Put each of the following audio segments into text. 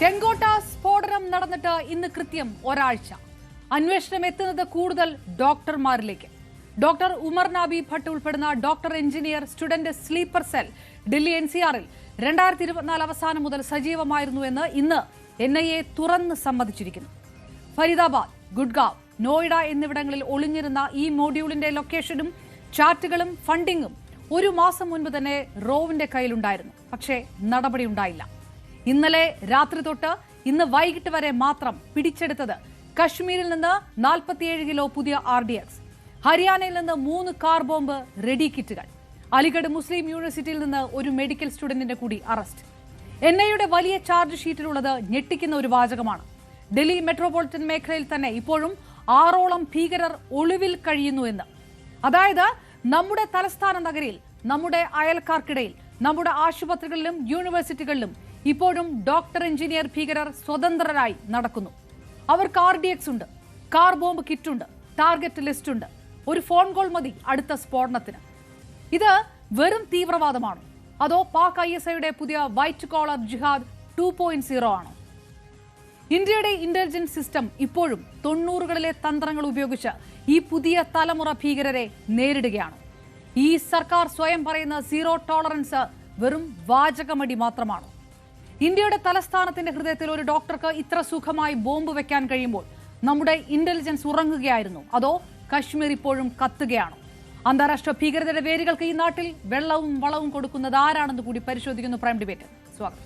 ചെങ്കോട്ട സ്ഫോടനം നടന്നിട്ട് ഇന്ന് കൃത്യം ഒരാഴ്ച. അന്വേഷണം എത്തുന്നത് കൂടുതൽ ഡോക്ടർമാരിലേക്ക്. ഡോക്ടർ ഉമർ നാബി ഭട്ട് ഉൾപ്പെടുന്ന doctor engineer student sleeper cell Delhi NCRൽ 2024 അവസാനം മുതൽ സജീവമായിരുന്നുവെന്ന് ഇന്ന് NIA തുറന്ന് സമ്മതിച്ചിരിക്കുന്നു. ഫരീദാബാദ്, ഗുഡ്ഗാവ്, നോയിഡ എന്നിവിടങ്ങളിൽ ഒളിഞ്ഞിരുന്ന ഈ മോഡ്യൂളിന്റെ ലൊക്കേഷനും ചാറ്റുകളും ഫണ്ടിങ്ങും ഒരു മാസം മുൻപ് തന്നെ റോവിന്റെ കയ്യിലുണ്ടായിരുന്നു. പക്ഷേ നടപടിയുണ്ടായില്ല. ഇന്നലെ രാത്രി തൊട്ട് ഇന്ന് വൈകിട്ട് വരെ മാത്രം പിടിച്ചെടുത്തത് കശ്മീരിൽ നിന്ന് 47 കിലോ പുതിയ RDX, ഹരിയാനയിൽ നിന്ന് 3 കാർ ബോംബ് റെഡി കിറ്റുകൾ, അലിഗഡ് മുസ്ലിം യൂണിവേഴ്സിറ്റിയിൽ നിന്ന് ഒരു മെഡിക്കൽ സ്റ്റുഡന്റിന്റെ കൂടി അറസ്റ്റ്. NIAയുടെ വലിയ ചാർജ് ഷീറ്റിലുള്ളത് ഞെട്ടിക്കുന്ന ഒരു വാചകമാണ്. ഡൽഹി മെട്രോപൊളിറ്റൻ മേഖലയിൽ തന്നെ ഇപ്പോഴും 6ഓളം ഭീകരർ ഒളിവിൽ കഴിയുന്നു എന്ന്. അതായത് നമ്മുടെ തലസ്ഥാന നഗരിയിൽ, നമ്മുടെ അയൽക്കാർക്കിടയിൽ, നമ്മുടെ ആശുപത്രികളിലും യൂണിവേഴ്സിറ്റികളിലും ഇപ്പോഴും ഡോക്ടർ എഞ്ചിനീയർ ഭീകരർ സ്വതന്ത്രരായി നടക്കുന്നു. അവർക്ക് RDX ഉണ്ട്, കാർ ബോംബ് കിറ്റുണ്ട്, ടാർഗറ്റ് ലിസ്റ്റ് ഉണ്ട്. ഒരു ഫോൺ കോൾ മതി അടുത്ത സ്ഫോടനത്തിന്. ഇത് വെറും തീവ്രവാദമാണോ, അതോ പാക് ISIയുടെ പുതിയ വൈറ്റ് കോളർ ജിഹാദ് 2.0 ആണോ? ഇന്ത്യയുടെ ഇന്റലിജൻസ് സിസ്റ്റം ഇപ്പോഴും 90കളിലെ തന്ത്രങ്ങൾ ഉപയോഗിച്ച് ഈ പുതിയ തലമുറ ഭീകരരെ നേരിടുകയാണ്. ഈ സർക്കാർ സ്വയം പറയുന്ന സീറോ ടോളറൻസ് വെറും വാചകമടി മാത്രമാണോ? ഇന്ത്യയുടെ തലസ്ഥാനത്തിന്റെ ഹൃദയത്തിൽ ഒരു ഡോക്ടർക്ക് ഇത്ര സുഖമായി ബോംബ് വെക്കാൻ കഴിയുമ്പോൾ നമ്മുടെ ഇന്റലിജൻസ് ഉറങ്ങുകയായിരുന്നു, അതോ കശ്മീർ ഇപ്പോഴും കത്തുകയാണോ? അന്താരാഷ്ട്ര ഭീകരതയുടെ വേരുകൾക്ക് ഈ നാട്ടിൽ വെള്ളവും വളവും കൊടുക്കുന്നത് ആരാണെന്ന് കൂടി പരിശോധിക്കുന്നു പ്രൈം ഡിബേറ്റ്. സ്വാഗതം.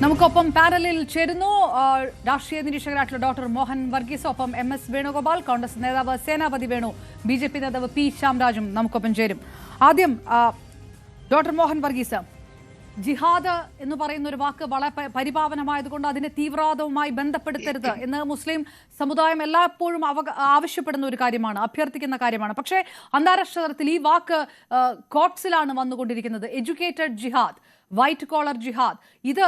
നമുക്കൊപ്പം പാനലിൽ ചേരുന്നു രാഷ്ട്രീയ നിരീക്ഷകരായിട്ടുള്ള ഡോക്ടർ മോഹൻ വർഗീസ്, ഒപ്പം MS വേണുഗോപാൽ, കോൺഗ്രസ് നേതാവ് സേനാപതി വേണു, BJP നേതാവ് P ശ്യാംരാജും നമുക്കൊപ്പം ചേരും. ആദ്യം ഡോക്ടർ മോഹൻ വർഗീസ്, ജിഹാദ് എന്ന് പറയുന്ന ഒരു വാക്ക് വളരെ പരിപാവനമായതുകൊണ്ട് അതിനെ തീവ്രവാദവുമായി ബന്ധപ്പെടുത്തരുത് എന്ന് മുസ്ലിം സമുദായം എല്ലായ്പ്പോഴും ആവശ്യപ്പെടുന്ന ഒരു കാര്യമാണ്, അഭ്യർത്ഥിക്കുന്ന കാര്യമാണ്. പക്ഷേ അന്താരാഷ്ട്ര തലത്തിൽ ഈ വാക്ക് കോട്ട്സിലാണ് വന്നുകൊണ്ടിരിക്കുന്നത്. എഡ്യൂക്കേറ്റഡ് ജിഹാദ്, വൈറ്റ് കോളർ ജിഹാദ്, ഇത്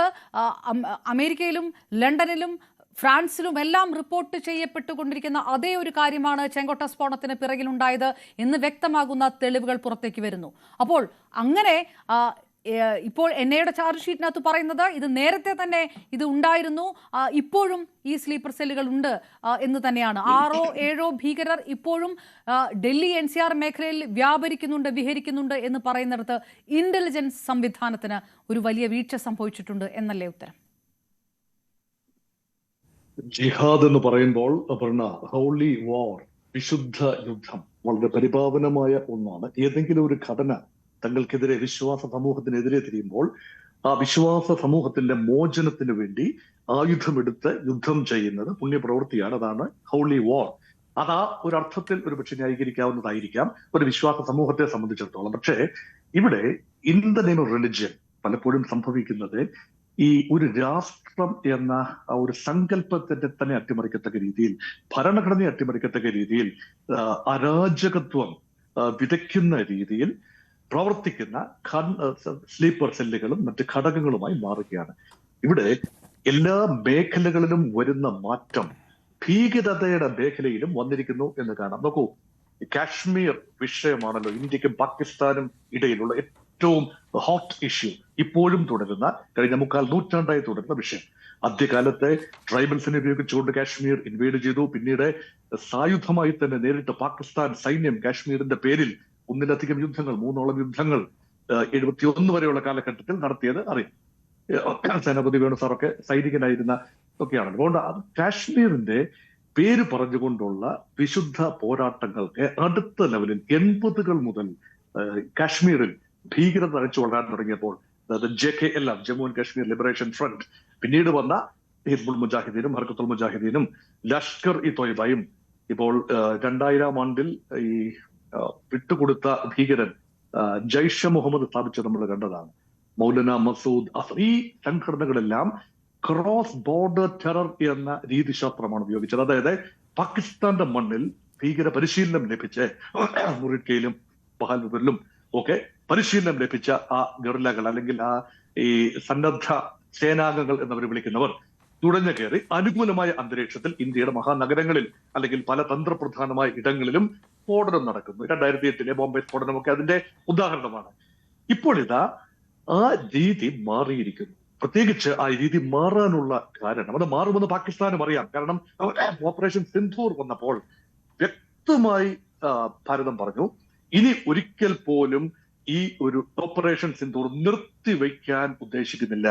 അമേരിക്കയിലും ലണ്ടനിലും ഫ്രാൻസിലും എല്ലാം റിപ്പോർട്ട് ചെയ്യപ്പെട്ടുകൊണ്ടിരിക്കുന്ന അതേ ഒരു കാര്യമാണ് ചെങ്കോട്ട സ്ഫോടനത്തിന് പിറകിലുണ്ടായത് എന്ന് വ്യക്തമാകുന്ന തെളിവുകൾ പുറത്തേക്ക് വരുന്നു. അപ്പോൾ അങ്ങനെ ഇപ്പോൾ NIAയുടെ ചാർജ് ഷീറ്റിനകത്ത് പറയുന്നത് ഇത് നേരത്തെ തന്നെ ഇത് ഉണ്ടായിരുന്നു, ഇപ്പോഴും ഈ സ്ലീപ്പർ സെല്ലുകൾ ഉണ്ട് എന്ന് തന്നെയാണ്. 6ഓ 7ഓ ഭീകരർ ഇപ്പോഴും ഡൽഹി NCR മേഖലയിൽ വ്യാപരിക്കുന്നുണ്ട്, വിഹരിക്കുന്നുണ്ട് എന്ന് പറയുന്നിടത്ത് ഇന്റലിജൻസ് സംവിധാനത്തിന് ഒരു വലിയ വീഴ്ച സംഭവിച്ചിട്ടുണ്ട് എന്നല്ലേ ഉത്തരം? ജിഹാദ് എന്ന് പറയുമ്പോൾ ഹോളി വാർ, വിശുദ്ധ യുദ്ധം, വളരെ പരിപാവനമായ ഒന്നാണ്. ഏതെങ്കിലും ഒരു ഘടന തങ്ങൾക്കെതിരെ, വിശ്വാസ സമൂഹത്തിനെതിരെ തിരിയുമ്പോൾ ആ വിശ്വാസ സമൂഹത്തിന്റെ മോചനത്തിന് വേണ്ടി ആയുധമെടുത്ത് യുദ്ധം ചെയ്യുന്നത് പുണ്യപ്രവൃത്തിയാണ്. അതാണ് ഹോളി വാർ. അതാ ഒരർത്ഥത്തിൽ ഒരു പക്ഷെ ന്യായീകരിക്കാവുന്നതായിരിക്കാം ഒരു വിശ്വാസ സമൂഹത്തെ സംബന്ധിച്ചിടത്തോളം. പക്ഷേ ഇവിടെ in the name of religion പലപ്പോഴും സംഭവിക്കുന്നത് ഈ ഒരു രാഷ്ട്രം എന്ന ഒരു സങ്കല്പത്തിന്റെ തന്നെ അട്ടിമറിക്കത്തക്ക രീതിയിൽ, ഭരണഘടനയെ അട്ടിമറിക്കത്തക്ക രീതിയിൽ, അരാജകത്വം വിതയ്ക്കുന്ന രീതിയിൽ പ്രവർത്തിക്കുന്ന സ്ലീപ്പർ സെല്ലുകളും മറ്റ് ഘടകങ്ങളുമായി മാറുകയാണ്. ഇവിടെ എല്ലാ മേഖലകളിലും വരുന്ന മാറ്റം ഭീകരതയുടെ മേഖലയിലും വന്നിരിക്കുന്നു എന്ന് കാണാം. നോക്കൂ, കാശ്മീർ വിഷയമാണല്ലോ ഇന്ത്യക്കും പാകിസ്ഥാനും ഇടയിലുള്ള ഏറ്റവും ഹോട്ട് ഇഷ്യൂ, ഇപ്പോഴും തുടരുന്ന, കഴിഞ്ഞ 3/4 നൂറ്റാണ്ടായി തുടരുന്ന വിഷയം. ആദ്യകാലത്തെ ട്രൈബൽസിനെ ഉപയോഗിച്ചുകൊണ്ട് കാശ്മീർ ഇൻവേഡ് ചെയ്തു. പിന്നീട് സായുധമായി തന്നെ നേരിട്ട് പാകിസ്ഥാൻ സൈന്യം കാശ്മീരിന്റെ പേരിൽ 1ലധികം യുദ്ധങ്ങൾ, 3ഓളം യുദ്ധങ്ങൾ 71 വരെയുള്ള കാലഘട്ടത്തിൽ നടത്തിയത് അറിയാം. സേനാപതി വേണു സാറൊക്കെ സൈനികനായിരുന്ന ഒക്കെയാണ്. അതുകൊണ്ട് കാശ്മീരിന്റെ പേര് പറഞ്ഞുകൊണ്ടുള്ള വിശുദ്ധ പോരാട്ടങ്ങൾക്ക് അടുത്ത ലെവലിൽ 80കൾ മുതൽ കാശ്മീരിൽ ഭീകരത അഴിച്ചു വളരാൻ തുടങ്ങിയപ്പോൾ, അതായത് JKLF, Jammu and Kashmir liberation front, പിന്നീട് വന്ന ഹിസ്ബുൾ മുജാഹിദീനും ഹർക്കത്തുൽ മുജാഹിദീനും ലഷ്കർ ഇ തൊയ്ബയും, ഇപ്പോൾ 2000 ആണ്ടിൽ ഈ വിട്ടുകൊടുത്ത ഭീകരൻ ജയ്ഷെ മുഹമ്മദ് സ്ഥാപിച്ചത് നമ്മൾ കണ്ടതാണ്. മൗലന മസൂദ് അസർ, ഈ സംഘടനകളെല്ലാം ക്രോസ് ബോർഡർ ടെറർ എന്ന രീതിശാസ്ത്രമാണ് ഉപയോഗിച്ചത്. അതായത് പാകിസ്ഥാന്റെ മണ്ണിൽ ഭീകര പരിശീലനം ലഭിച്ച് മുറിക്കയിലും ബഹാൽപൂരിലും ഒക്കെ പരിശീലനം ലഭിച്ച ആ ഗറില്ലകൾ, അല്ലെങ്കിൽ ആ ഈ സന്നദ്ധ സേനാംഗങ്ങൾ എന്നവർ വിളിക്കുന്നവർ തുഴഞ്ഞു കയറി അനുകൂലമായ അന്തരീക്ഷത്തിൽ ഇന്ത്യയുടെ മഹാനഗരങ്ങളിൽ അല്ലെങ്കിൽ പല തന്ത്രപ്രധാനമായ ഇടങ്ങളിലും സ്ഫോടനം നടക്കുന്നു. 2008 ബോംബെ സ്ഫോടനമൊക്കെ അതിന്റെ ഉദാഹരണമാണ്. ഇപ്പോൾ ഇതാ ആ രീതി മാറിയിരിക്കുന്നു. പ്രത്യേകിച്ച് ആ രീതി മാറാനുള്ള കാരണം, അത് മാറുമെന്ന് പാകിസ്ഥാനും അറിയാം. കാരണം ഓപ്പറേഷൻ സിന്ധൂർ വന്നപ്പോൾ വ്യക്തമായി ഭാരതം പറഞ്ഞു, ഇനി ഒരിക്കൽ പോലും ഈ ഒരു ഓപ്പറേഷൻ സിന്ധൂർ നിർത്തിവെക്കാൻ ഉദ്ദേശിക്കുന്നില്ല.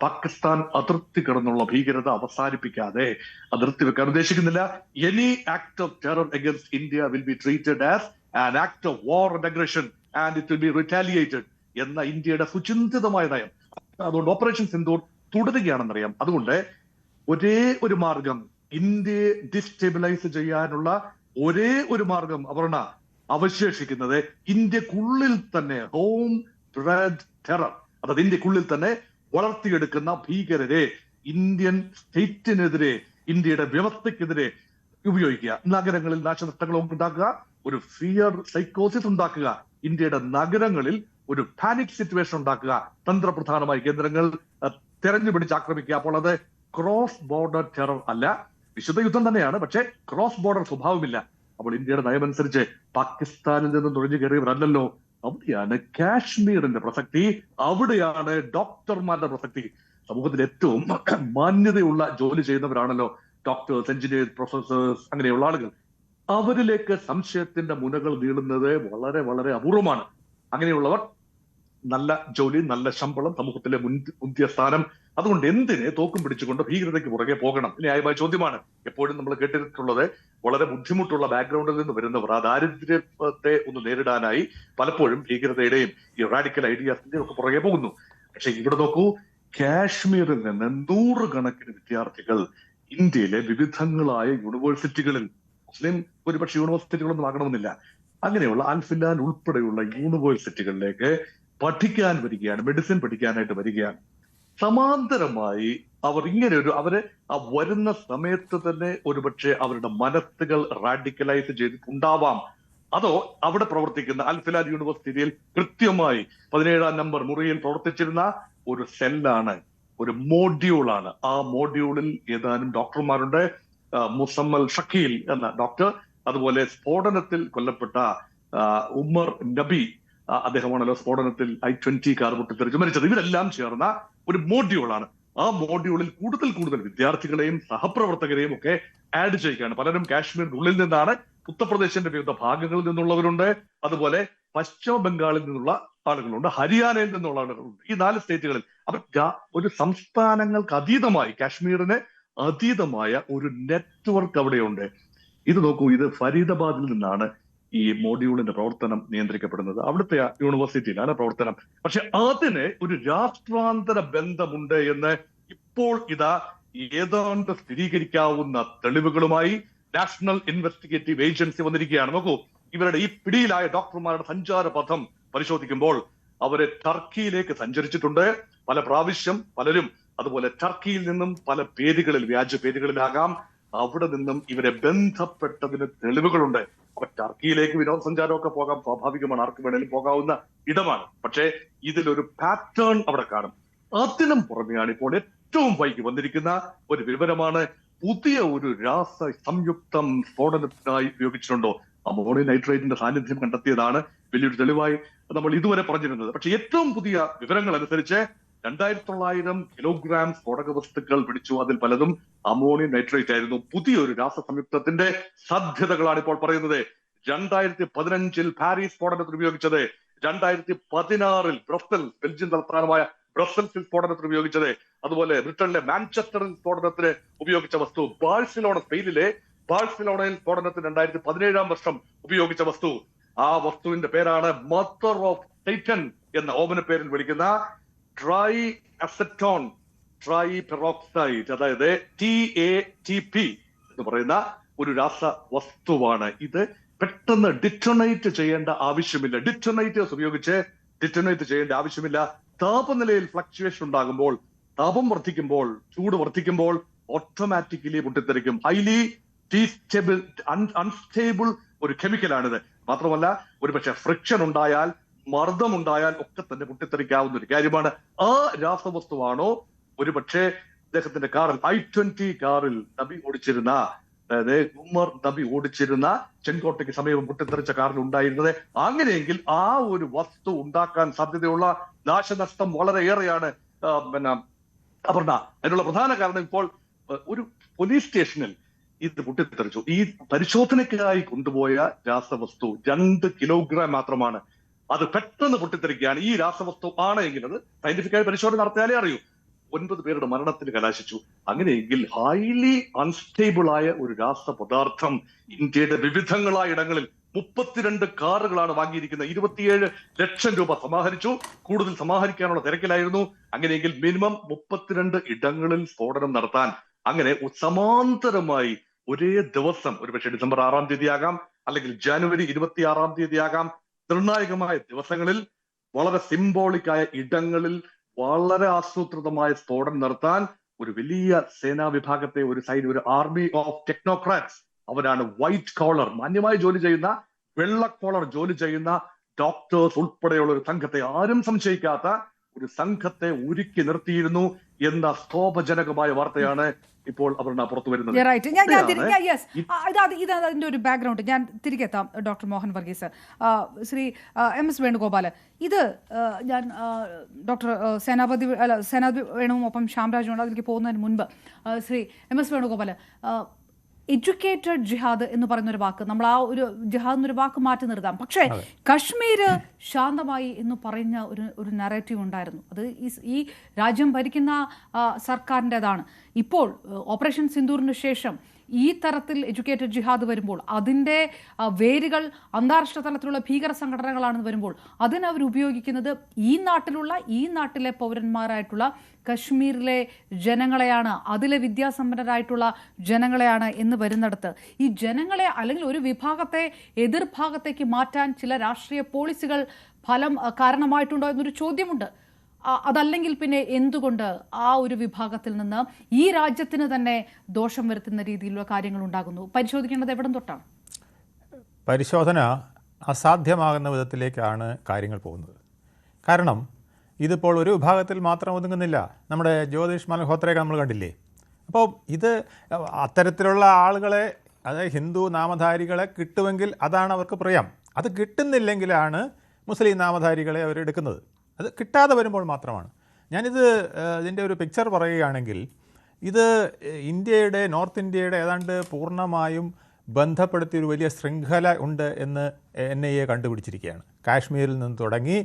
പാകിസ്ഥാൻ അതിർത്തി കടന്നുള്ള ഭീകരത അവസാനിപ്പിക്കാതെ അതിർത്തി വെക്കാൻ ഉദ്ദേശിക്കുന്നില്ല. Any act of terror against India will be treated as an act of war and aggression and it will be retaliated എന്ന ഇന്ത്യയുടെ സുചിന്തിതമായ നയം. അതുകൊണ്ട് ഓപ്പറേഷൻ സിന്ധൂർ തുടരുകയാണെന്നറിയാം. അതുകൊണ്ട് ഒരേ ഒരു മാർഗം, ഇന്ത്യയെ ഡിസ്റ്റെബിലൈസ് ചെയ്യാനുള്ള ഒരേ ഒരു മാർഗം അപർണ അവശേഷിക്കുന്നത് ഇന്ത്യക്കുള്ളിൽ തന്നെ ഹോം ബ്രെഡ് ടെറർ, അതായത് ഇന്ത്യക്കുള്ളിൽ തന്നെ വളർത്തിയെടുക്കുന്ന ഭീകരരെ ഇന്ത്യൻ സ്റ്റേറ്റിനെതിരെ, ഇന്ത്യയുടെ വ്യവസ്ഥയ്ക്കെതിരെ ഉപയോഗിക്കുക. നഗരങ്ങളിൽ നാശനഷ്ടങ്ങൾ ഉണ്ടാക്കുക, ഒരു ഫിയർ സൈക്കോസിസ് ഉണ്ടാക്കുക, ഇന്ത്യയുടെ നഗരങ്ങളിൽ ഒരു പാനിക് സിറ്റുവേഷൻ ഉണ്ടാക്കുക, തന്ത്രപ്രധാനമായ കേന്ദ്രങ്ങൾ തെരഞ്ഞുപിടിച്ച് ആക്രമിക്കുക. അപ്പോൾ അത് ക്രോസ് ബോർഡർ ടെറർ അല്ല, വിശുദ്ധ യുദ്ധം തന്നെയാണ്, പക്ഷേ ക്രോസ് ബോർഡർ സ്വഭാവമില്ല. അപ്പോൾ ഇന്ത്യയുടെ നയമനുസരിച്ച് പാകിസ്ഥാനിൽ നിന്നും നുഴഞ്ഞു കയറിയവരല്ലോ. അവിടെയാണ് കാശ്മീരിന്റെ പ്രസക്തി, അവിടെയാണ് ഡോക്ടർമാരുടെ പ്രസക്തി. സമൂഹത്തിൽ ഏറ്റവും മാന്യതയുള്ള ജോലി ചെയ്യുന്നവരാണല്ലോ ഡോക്ടേഴ്സ്, എഞ്ചിനീയേഴ്സ്, പ്രൊഫസേഴ്സ്, അങ്ങനെയുള്ള ആളുകൾ. അവരിലേക്ക് സംശയത്തിന്റെ മുനകൾ നീളുന്നത് വളരെ വളരെ അപൂർവമാണ്. അങ്ങനെയുള്ളവർ നല്ല ജോലി, നല്ല ശമ്പളം, സമൂഹത്തിലെ മുന്തിയ സ്ഥാനം. അതുകൊണ്ട് എന്തിനെ തോക്കും പിടിച്ചുകൊണ്ട് ഭീകരതയ്ക്ക് പുറകെ പോകണം? ന്യായമായ ചോദ്യമാണ്. എപ്പോഴും നമ്മൾ കേട്ടിട്ടുള്ളത്, വളരെ ബുദ്ധിമുട്ടുള്ള ബാക്ക്ഗ്രൗണ്ടിൽ നിന്ന് വരുന്നവർ ആ ദാരിദ്ര്യത്തെ ഒന്ന് നേരിടാനായി പലപ്പോഴും ഭീകരതയുടെയും ഈ റാഡിക്കൽ ഐഡിയാസിന്റെയും ഒക്കെ പുറകെ പോകുന്നു. പക്ഷെ ഇവിടെ നോക്കൂ, കാശ്മീരിൽ നിന്ന് 100 കണക്കിന് വിദ്യാർത്ഥികൾ ഇന്ത്യയിലെ വിവിധങ്ങളായ യൂണിവേഴ്സിറ്റികളിൽ, മുസ്ലിം ഭൂരിപക്ഷ യൂണിവേഴ്സിറ്റികളൊന്നും ആകണമെന്നില്ല, അങ്ങനെയുള്ള അൽഫിലാൻ ഉൾപ്പെടെയുള്ള യൂണിവേഴ്സിറ്റികളിലേക്ക് പഠിക്കാൻ വരികയാണ്, മെഡിസിൻ പഠിക്കാനായിട്ട് വരികയാണ്. സമാന്തരമായി അവർ അവര് ആ വരുന്ന സമയത്ത് തന്നെ ഒരുപക്ഷെ അവരുടെ മനസ്സുകൾ റാഡിക്കലൈസ് ചെയ്തിട്ടുണ്ടാവാം. അതോ അവിടെ പ്രവർത്തിക്കുന്ന അൽഫിലാൻ യൂണിവേഴ്സിറ്റിയിൽ കൃത്യമായി 17-ാം നമ്പർ മുറിയിൽ പ്രവർത്തിച്ചിരുന്ന ഒരു സെല്ലാണ്, ഒരു മോഡ്യൂളാണ്. ആ മോഡ്യൂളിൽ ഏതാനും ഡോക്ടർമാരുണ്ട്. മുസമ്മൽ ഷക്കീൽ എന്ന ഡോക്ടർ, അതുപോലെ സ്ഫോടനത്തിൽ കൊല്ലപ്പെട്ട ഉമർ നബി, അദ്ദേഹമാണല്ലോ സ്ഫോടനത്തിൽ I-20 കാർ പൊട്ടിത്തെറിച്ച് മരിച്ചത്. ഇവരെല്ലാം ചേർന്ന ഒരു മോഡ്യൂളാണ്. ആ മോഡ്യൂളിൽ കൂടുതൽ വിദ്യാർത്ഥികളെയും സഹപ്രവർത്തകരെയും ഒക്കെ ആഡ് ചെയ്യുകയാണ്. പലരും കാശ്മീരിനുള്ളിൽ നിന്നാണ്, ഉത്തർപ്രദേശിന്റെ വിവിധ ഭാഗങ്ങളിൽ നിന്നുള്ളവരുണ്ട്, അതുപോലെ പശ്ചിമ ബംഗാളിൽ നിന്നുള്ള ആളുകളുണ്ട്, ഹരിയാനയിൽ നിന്നുള്ള ആളുകളുണ്ട്. ഈ 4 സ്റ്റേറ്റുകളിൽ അവർ ഒരു സംസ്ഥാനങ്ങൾക്ക് അതീതമായി, കാശ്മീരിന് അതീതമായ ഒരു നെറ്റ്വർക്ക് അവിടെയുണ്ട്. ഇത് നോക്കൂ, ഇത് ഫരീദാബാദിൽ നിന്നാണ് ഈ മോഡ്യൂളിന്റെ പ്രവർത്തനം നിയന്ത്രിക്കപ്പെടുന്നത്. അവിടുത്തെ യൂണിവേഴ്സിറ്റിയിലാണ് പ്രവർത്തനം. പക്ഷെ അതിന് ഒരു രാഷ്ട്രാന്തര ബന്ധമുണ്ട് എന്ന് ഇപ്പോൾ ഇതാ ഏതാണ്ട് സ്ഥിരീകരിക്കാവുന്ന തെളിവുകളുമായി നാഷണൽ ഇൻവെസ്റ്റിഗേറ്റീവ് ഏജൻസി വന്നിരിക്കുകയാണ്. നോക്കൂ, ഇവരുടെ ഈ പിടിയിലായ ഡോക്ടർമാരുടെ സഞ്ചാരപഥം പരിശോധിക്കുമ്പോൾ അവര് ടർക്കിയിലേക്ക് സഞ്ചരിച്ചിട്ടുണ്ട് പല പ്രാവശ്യം. പലരും അതുപോലെ ടർക്കിയിൽ നിന്നും പല പേരുകളിൽ, വ്യാജ പേരുകളിലാകാം, അവിടെ നിന്നും ഇവരെ ബന്ധപ്പെട്ടതിന് തെളിവുകളുണ്ട്. അപ്പൊ ടർക്കിയിലേക്ക് വിനോദസഞ്ചാരമൊക്കെ പോകാം, സ്വാഭാവികമാണ്, ആർക്ക് വേണേലും പോകാവുന്ന ഇടമാണ്. പക്ഷേ ഇതിലൊരു പാറ്റേൺ അവിടെ കാണും. അതിനും പുറമെയാണ് ഇപ്പോൾ ഏറ്റവും വൈകി വന്നിരിക്കുന്ന ഒരു വിവരമാണ്, പുതിയ ഒരു രാസ സംയുക്തം സ്ഫോടനത്തിനായി ഉപയോഗിച്ചിട്ടുണ്ടോ? അമോണിയം നൈട്രേറ്റിന്റെ സാന്നിധ്യം കണ്ടെത്തിയതാണ് വലിയൊരു തെളിവായി നമ്മൾ ഇതുവരെ പറഞ്ഞിരുന്നത്. പക്ഷെ ഏറ്റവും പുതിയ വിവരങ്ങൾ അനുസരിച്ച് 2900 കിലോഗ്രാം സ്ഫോടക വസ്തുക്കൾ പിടിച്ചു. അതിൽ പലതും അമോണിയം നൈട്രേറ്റ് ആയിരുന്നു. പുതിയൊരു രാസസംയുക്തത്തിന്റെ സാധ്യതകളാണ് ഇപ്പോൾ പറയുന്നത്. 2015 പാരീസ് സ്ഫോടനത്തിന് ഉപയോഗിച്ചത്, 2016 ബ്രസൽസ്, ബെൽജിയം തലസ്ഥാനമായ ബ്രസൽസിൽ സ്ഫോടനത്തിന് ഉപയോഗിച്ചത്, അതുപോലെ ബ്രിട്ടനിലെ മാഞ്ചസ്റ്ററിൽ സ്ഫോടനത്തിന് ഉപയോഗിച്ച വസ്തു, സ്പെയിനിലെ ബാഴ്സലോണയിൽ സ്ഫോടനത്തിന് 2017 വർഷം ഉപയോഗിച്ച വസ്തു. ആ വസ്തുവിന്റെ പേരാണ് മദർ ഓഫ് ടൈറ്റൻ എന്ന ഓമന പേരിൽ വിളിക്കുന്ന ട്രൈ അസറ്റോൺ ട്രൈ പെറോക്സൈഡ്, അതായത് TATP എന്ന് പറയുന്ന ഒരു രാസ വസ്തുവാണ്. ഇത് പെട്ടെന്ന് ഡിറ്റോണേറ്റ് ചെയ്യേണ്ട ആവശ്യമില്ല, ഡിറ്റോണേറ്റേഴ്സ് ഉപയോഗിച്ച് ഡിറ്റോണേറ്റ് ചെയ്യേണ്ട ആവശ്യമില്ല. താപനിലയിൽ ഫ്ലക്ച്വേഷൻ ഉണ്ടാകുമ്പോൾ, താപം വർദ്ധിക്കുമ്പോൾ, ചൂട് വർദ്ധിക്കുമ്പോൾ ഓട്ടോമാറ്റിക്കലി പൊട്ടിത്തെറിക്കും. ഹൈലി അൺസ്റ്റേബിൾ ഒരു കെമിക്കലാണിത്. മാത്രമല്ല, ഒരുപക്ഷെ ഫ്രിക്ഷൻ ഉണ്ടായാൽ, മർദ്ദമുണ്ടായാൽ ഒക്കെ തന്നെ പൊട്ടിത്തെറിക്കാവുന്ന ഒരു കാര്യമാണ്. ആ രാസവസ്തുവാണോ ഒരുപക്ഷെ അദ്ദേഹത്തിന്റെ കാറിൽ I-20 കാറിൽ നബി ഓടിച്ചിരുന്ന, അതായത് ഉമർ നബി ഓടിച്ചിരുന്ന ചെങ്കോട്ടയ്ക്ക് സമീപം പൊട്ടിത്തെറിച്ച കാറിൽ ഉണ്ടായിരുന്നത്. അങ്ങനെയെങ്കിൽ ആ ഒരു വസ്തു ഉണ്ടാക്കാൻ സാധ്യതയുള്ള നാശനഷ്ടം വളരെ ഏറെയാണ്. അപർണ, അതിനുള്ള പ്രധാന കാരണം ഇപ്പോൾ ഒരു പോലീസ് സ്റ്റേഷനിൽ ഇത് പൊട്ടിത്തെറിച്ചു. ഈ പരിശോധനയ്ക്കായി കൊണ്ടുപോയ രാസവസ്തു 2 കിലോഗ്രാം മാത്രമാണ്. അത് പെട്ടെന്ന് പൊട്ടിത്തെറിക്കുകയാണ്. ഈ രാസവസ്തു ആണ് എങ്കിൽ അത് സയന്റിഫിക്കായി പരിശോധന നടത്തിയാലേ അറിയൂ. 9 പേരുടെ മരണത്തിൽ കലാശിച്ചു. അങ്ങനെയെങ്കിൽ ഹൈലി അൺസ്റ്റേബിൾ ആയ ഒരു രാസപദാർത്ഥം ഇന്ത്യയുടെ വിവിധങ്ങളായ ഇടങ്ങളിൽ 32 കാറുകളാണ് വാങ്ങിയിരിക്കുന്നത്. 27 ലക്ഷം രൂപ സമാഹരിച്ചു. കൂടുതൽ സമാഹരിക്കാനുള്ള തിരക്കിലായിരുന്നു. അങ്ങനെയെങ്കിൽ മിനിമം 32 ഇടങ്ങളിൽ സ്ഫോടനം നടത്താൻ, അങ്ങനെ സമാന്തരമായി ഒരേ ദിവസം, ഒരുപക്ഷെ ഡിസംബർ 6-ാം തീയതി ആകാം, അല്ലെങ്കിൽ ജനുവരി 26-ാം തീയതി ആകാം, നിർണായകമായ ദിവസങ്ങളിൽ വളരെ സിംബോളിക്കായ ഇടങ്ങളിൽ വളരെ ആസൂത്രിതമായ സ്ഫോടനം നടത്താൻ ഒരു വലിയ സേനാ വിഭാഗത്തെ, ഒരു സൈഡ്, ഒരു ആർമി ഓഫ് ടെക്നോക്രാറ്റ്സ്, അവരാണ് വൈറ്റ് കോളർ, മാന്യമായി ജോലി ചെയ്യുന്ന, വെള്ള കോളർ ജോലി ചെയ്യുന്ന ഡോക്ടേഴ്സ് ഉൾപ്പെടെയുള്ള ഒരു സംഘത്തെ, ആരും സംശയിക്കാത്ത ഒരു സംഘത്തെ ഒരുക്കി നിർത്തിയിരുന്നു എന്ന സ്തോഭജനകമായ വാർത്തയാണ് ഇപ്പോൾ അപർണ പുറത്തു വരുന്നത്. അതിന്റെ ഒരു ബാക്ക്ഗ്രൗണ്ട് ഞാൻ തിരികെ എത്താം. ഡോക്ടർ മോഹൻ വർഗീസ്, ശ്രീ MS വേണുഗോപാൽ, ഇത് ഞാൻ ഡോക്ടർ സേനാപതി വേണുവും ഒപ്പം ശ്യാംരാജും അതിലേക്ക് പോകുന്നതിന് മുൻപ് ശ്രീ MS വേണുഗോപാൽ, എഡ്യൂക്കേറ്റഡ് ജിഹാദ് എന്ന് പറയുന്ന ഒരു വാക്ക്, നമ്മൾ ആ ഒരു ജിഹാദ് എന്നൊരു വാക്ക് മാറ്റി നിർത്താം. പക്ഷേ കശ്മീർ ശാന്തമായി എന്ന് പറയുന്ന ഒരു നറേറ്റീവ് ഉണ്ടായിരുന്നു. അത് ഈ രാജ്യം ഭരിക്കുന്ന സർക്കാരിൻ്റെതാണ്. ഇപ്പോൾ ഓപ്പറേഷൻ സിന്ദൂറിന് ശേഷം ഈ തരത്തിൽ എഡ്യൂക്കേറ്റഡ് ജിഹാദ് വരുമ്പോൾ, അതിൻ്റെ വേരുകൾ അന്താരാഷ്ട്ര തലത്തിലുള്ള ഭീകര സംഘടനകളാണെന്ന് വരുമ്പോൾ, അതിനവർ ഉപയോഗിക്കുന്നത് ഈ നാട്ടിലെ പൗരന്മാരായിട്ടുള്ള കശ്മീരിലെ ജനങ്ങളെയാണ്, അതിലെ വിദ്യാസമ്പന്നരായിട്ടുള്ള ജനങ്ങളെയാണ് എന്ന് വരുന്നിടത്ത് ഈ ജനങ്ങളെ, അല്ലെങ്കിൽ ഒരു വിഭാഗത്തെ എതിർഭാഗത്തേക്ക് മാറ്റാൻ ചില രാഷ്ട്രീയ പോളിസികൾ കാരണമായിട്ടുണ്ടോ എന്നൊരു ചോദ്യമുണ്ട്. അതല്ലെങ്കിൽ പിന്നെ എന്തുകൊണ്ട് ആ ഒരു വിഭാഗത്തിൽ നിന്ന് ഈ രാജ്യത്തിന് തന്നെ ദോഷം വരുത്തുന്ന രീതിയിലുള്ള കാര്യങ്ങൾ ഉണ്ടാകുന്നു? പരിശോധിക്കേണ്ടത് എവിടം തൊട്ടാണ്? പരിശോധന അസാധ്യമാകുന്ന വിധത്തിലേക്കാണ് കാര്യങ്ങൾ പോകുന്നത്. കാരണം ഇതിപ്പോൾ ഒരു വിഭാഗത്തിൽ മാത്രം ഒതുങ്ങുന്നില്ല. നമ്മുടെ ജ്യോതിഷ് മൽഹോത്രയൊക്കെ നമ്മൾ കണ്ടില്ലേ. അപ്പോൾ ഇത് അത്തരത്തിലുള്ള ആളുകളെ, അതായത് ഹിന്ദു നാമധാരികളെ കിട്ടുമെങ്കിൽ അതാണ് അവർക്ക് പ്രിയം. അത് കിട്ടുന്നില്ലെങ്കിലാണ് മുസ്ലിം നാമധാരികളെ അവരെടുക്കുന്നത്. അത് കിട്ടാതെ വരുമ്പോൾ മാത്രമാണ്. ഇതിൻ്റെ ഒരു പിക്ചർ പറയുകയാണെങ്കിൽ, ഇത് നോർത്ത് ഇന്ത്യയുടെ ഏതാണ്ട് പൂർണ്ണമായും ബന്ധപ്പെടുത്തിയ ഒരു വലിയ ശൃംഖല ഉണ്ട് എന്ന് NIA കണ്ടുപിടിച്ചിരിക്കുകയാണ്. കാശ്മീരിൽ നിന്ന് തുടങ്ങി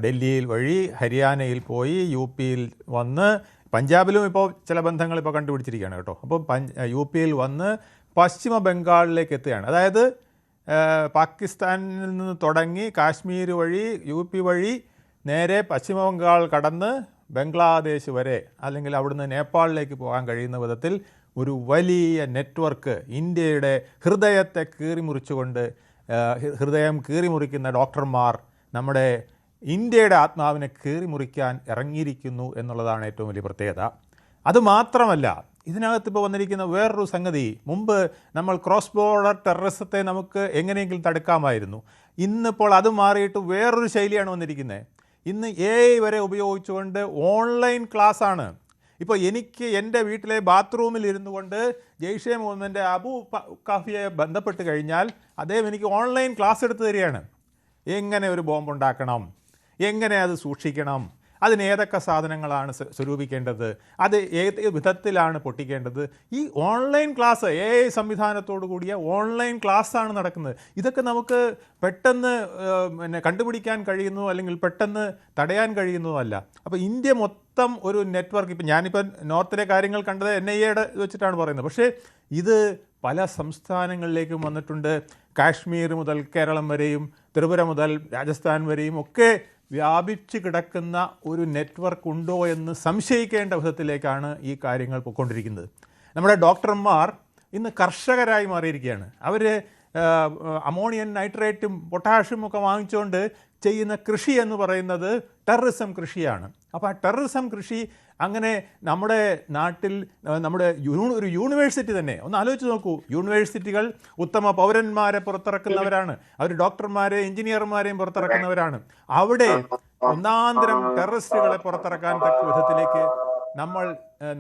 ഡൽഹിയിൽ വഴി ഹരിയാനയിൽ പോയി UP-യിൽ വന്ന്, പഞ്ചാബിലും ഇപ്പോൾ ചില ബന്ധങ്ങൾ ഇപ്പോൾ കണ്ടുപിടിച്ചിരിക്കുകയാണ് കേട്ടോ. അപ്പോൾ UP-യിൽ വന്ന് പശ്ചിമ ബംഗാളിലേക്ക് എത്തുകയാണ്. അതായത് പാകിസ്ഥാനിൽ നിന്ന് തുടങ്ങി കാശ്മീർ വഴി UP വഴി നേരെ പശ്ചിമ ബംഗാൾ കടന്ന് ബംഗ്ലാദേശ് വരെ, അല്ലെങ്കിൽ അവിടുന്ന് നേപ്പാളിലേക്ക് പോകാൻ കഴിയുന്ന വിധത്തിൽ ഒരു വലിയ നെറ്റ്വർക്ക്, ഇന്ത്യയുടെ ഹൃദയത്തെ കീറിമുറിച്ചുകൊണ്ട്, ഹൃദയം കീറിമുറിക്കുന്ന ഡോക്ടർമാർ നമ്മുടെ ഇന്ത്യയുടെ ആത്മാവിനെ കീറിമുറിക്കാൻ ഇറങ്ങിയിരിക്കുന്നു എന്നുള്ളതാണ് ഏറ്റവും വലിയ പ്രത്യേകത. അതുമാത്രമല്ല, ഇതിനകത്ത് ഇപ്പോൾ വന്നിരിക്കുന്ന വേറൊരു സംഗതി, മുമ്പ് നമ്മൾ ക്രോസ് ബോർഡർ ടെററിസത്തെ നമുക്ക് എങ്ങനെയെങ്കിലും തടുക്കാമായിരുന്നു. ഇന്നിപ്പോൾ അത് മാറിയിട്ട് വേറൊരു ശൈലിയാണ് വന്നിരിക്കുന്നത്. ഇന്ന് AI വരെ ഉപയോഗിച്ചുകൊണ്ട് ഓൺലൈൻ ക്ലാസ്സാണ്. ഇപ്പോൾ എനിക്ക് എൻ്റെ വീട്ടിലെ ബാത്റൂമിൽ ഇരുന്നു കൊണ്ട് ജെയ്ഷെ മുഹമ്മദിൻ്റെ അബു കാഫിയെ ബന്ധപ്പെട്ട് കഴിഞ്ഞാൽ അദ്ദേഹം എനിക്ക് ഓൺലൈൻ ക്ലാസ് എടുത്തു തരികയാണ്. എങ്ങനെ ഒരു ബോംബുണ്ടാക്കണം, എങ്ങനെ അത് സൂക്ഷിക്കണം, അതിന് ഏതൊക്കെ സാധനങ്ങളാണ് സ്വരൂപിക്കേണ്ടത്, അത് ഏത് വിധത്തിലാണ് പൊട്ടിക്കേണ്ടത്. ഈ ഓൺലൈൻ ക്ലാസ്, AI സംവിധാനത്തോടു കൂടിയ ഓൺലൈൻ ക്ലാസ്സാണ് നടക്കുന്നത്. ഇതൊക്കെ നമുക്ക് പെട്ടെന്ന് കണ്ടുപിടിക്കാൻ കഴിയുന്നു, അല്ലെങ്കിൽ പെട്ടെന്ന് തടയാൻ കഴിയുന്നതല്ല. അപ്പോൾ ഇന്ത്യ മൊത്തം ഒരു നെറ്റ്വർക്ക്, ഇപ്പം ഞാനിപ്പോൾ നോർത്തിലെ കാര്യങ്ങൾ കണ്ടത് NIA വെച്ചിട്ടാണ് പറയുന്നത്. പക്ഷേ ഇത് പല സംസ്ഥാനങ്ങളിലേക്കും വന്നിട്ടുണ്ട്. കാശ്മീർ മുതൽ കേരളം വരെയും, ത്രിപുര മുതൽ രാജസ്ഥാൻ വരെയും ഒക്കെ വ്യാപിച്ചു കിടക്കുന്ന ഒരു നെറ്റ്വർക്ക് ഉണ്ടോ എന്ന് സംശയിക്കേണ്ട വിധത്തിലേക്കാണ് ഈ കാര്യങ്ങൾ പോയിക്കൊണ്ടിരിക്കുന്നത്. നമ്മുടെ ഡോക്ടർമാർ ഇന്ന് കർഷകരായി മാറിയിരിക്കുകയാണ്. അവർ അമോണിയം നൈട്രേറ്റും പൊട്ടാഷ്യം ഒക്കെ വാങ്ങിച്ചുകൊണ്ട് ചെയ്യുന്ന കൃഷി എന്ന് പറയുന്നത് ടെററിസം കൃഷിയാണ്. അപ്പോൾ ആ ടെററിസം കൃഷി അങ്ങനെ നമ്മുടെ നാട്ടിൽ, നമ്മുടെ ഒരു യൂണിവേഴ്സിറ്റി തന്നെ ഒന്ന് ആലോചിച്ച് നോക്കൂ. യൂണിവേഴ്സിറ്റികൾ ഉത്തമ പൗരന്മാരെ പുറത്തിറക്കുന്നവരാണ്. അവർ ഡോക്ടർമാരെ എഞ്ചിനീയർമാരെയും പുറത്തിറക്കുന്നവരാണ്. അവിടെ ഒന്നാന്തരം ടെററിസ്റ്റുകളെ പുറത്തിറക്കാൻ തക്ക വിധത്തിലേക്ക് നമ്മൾ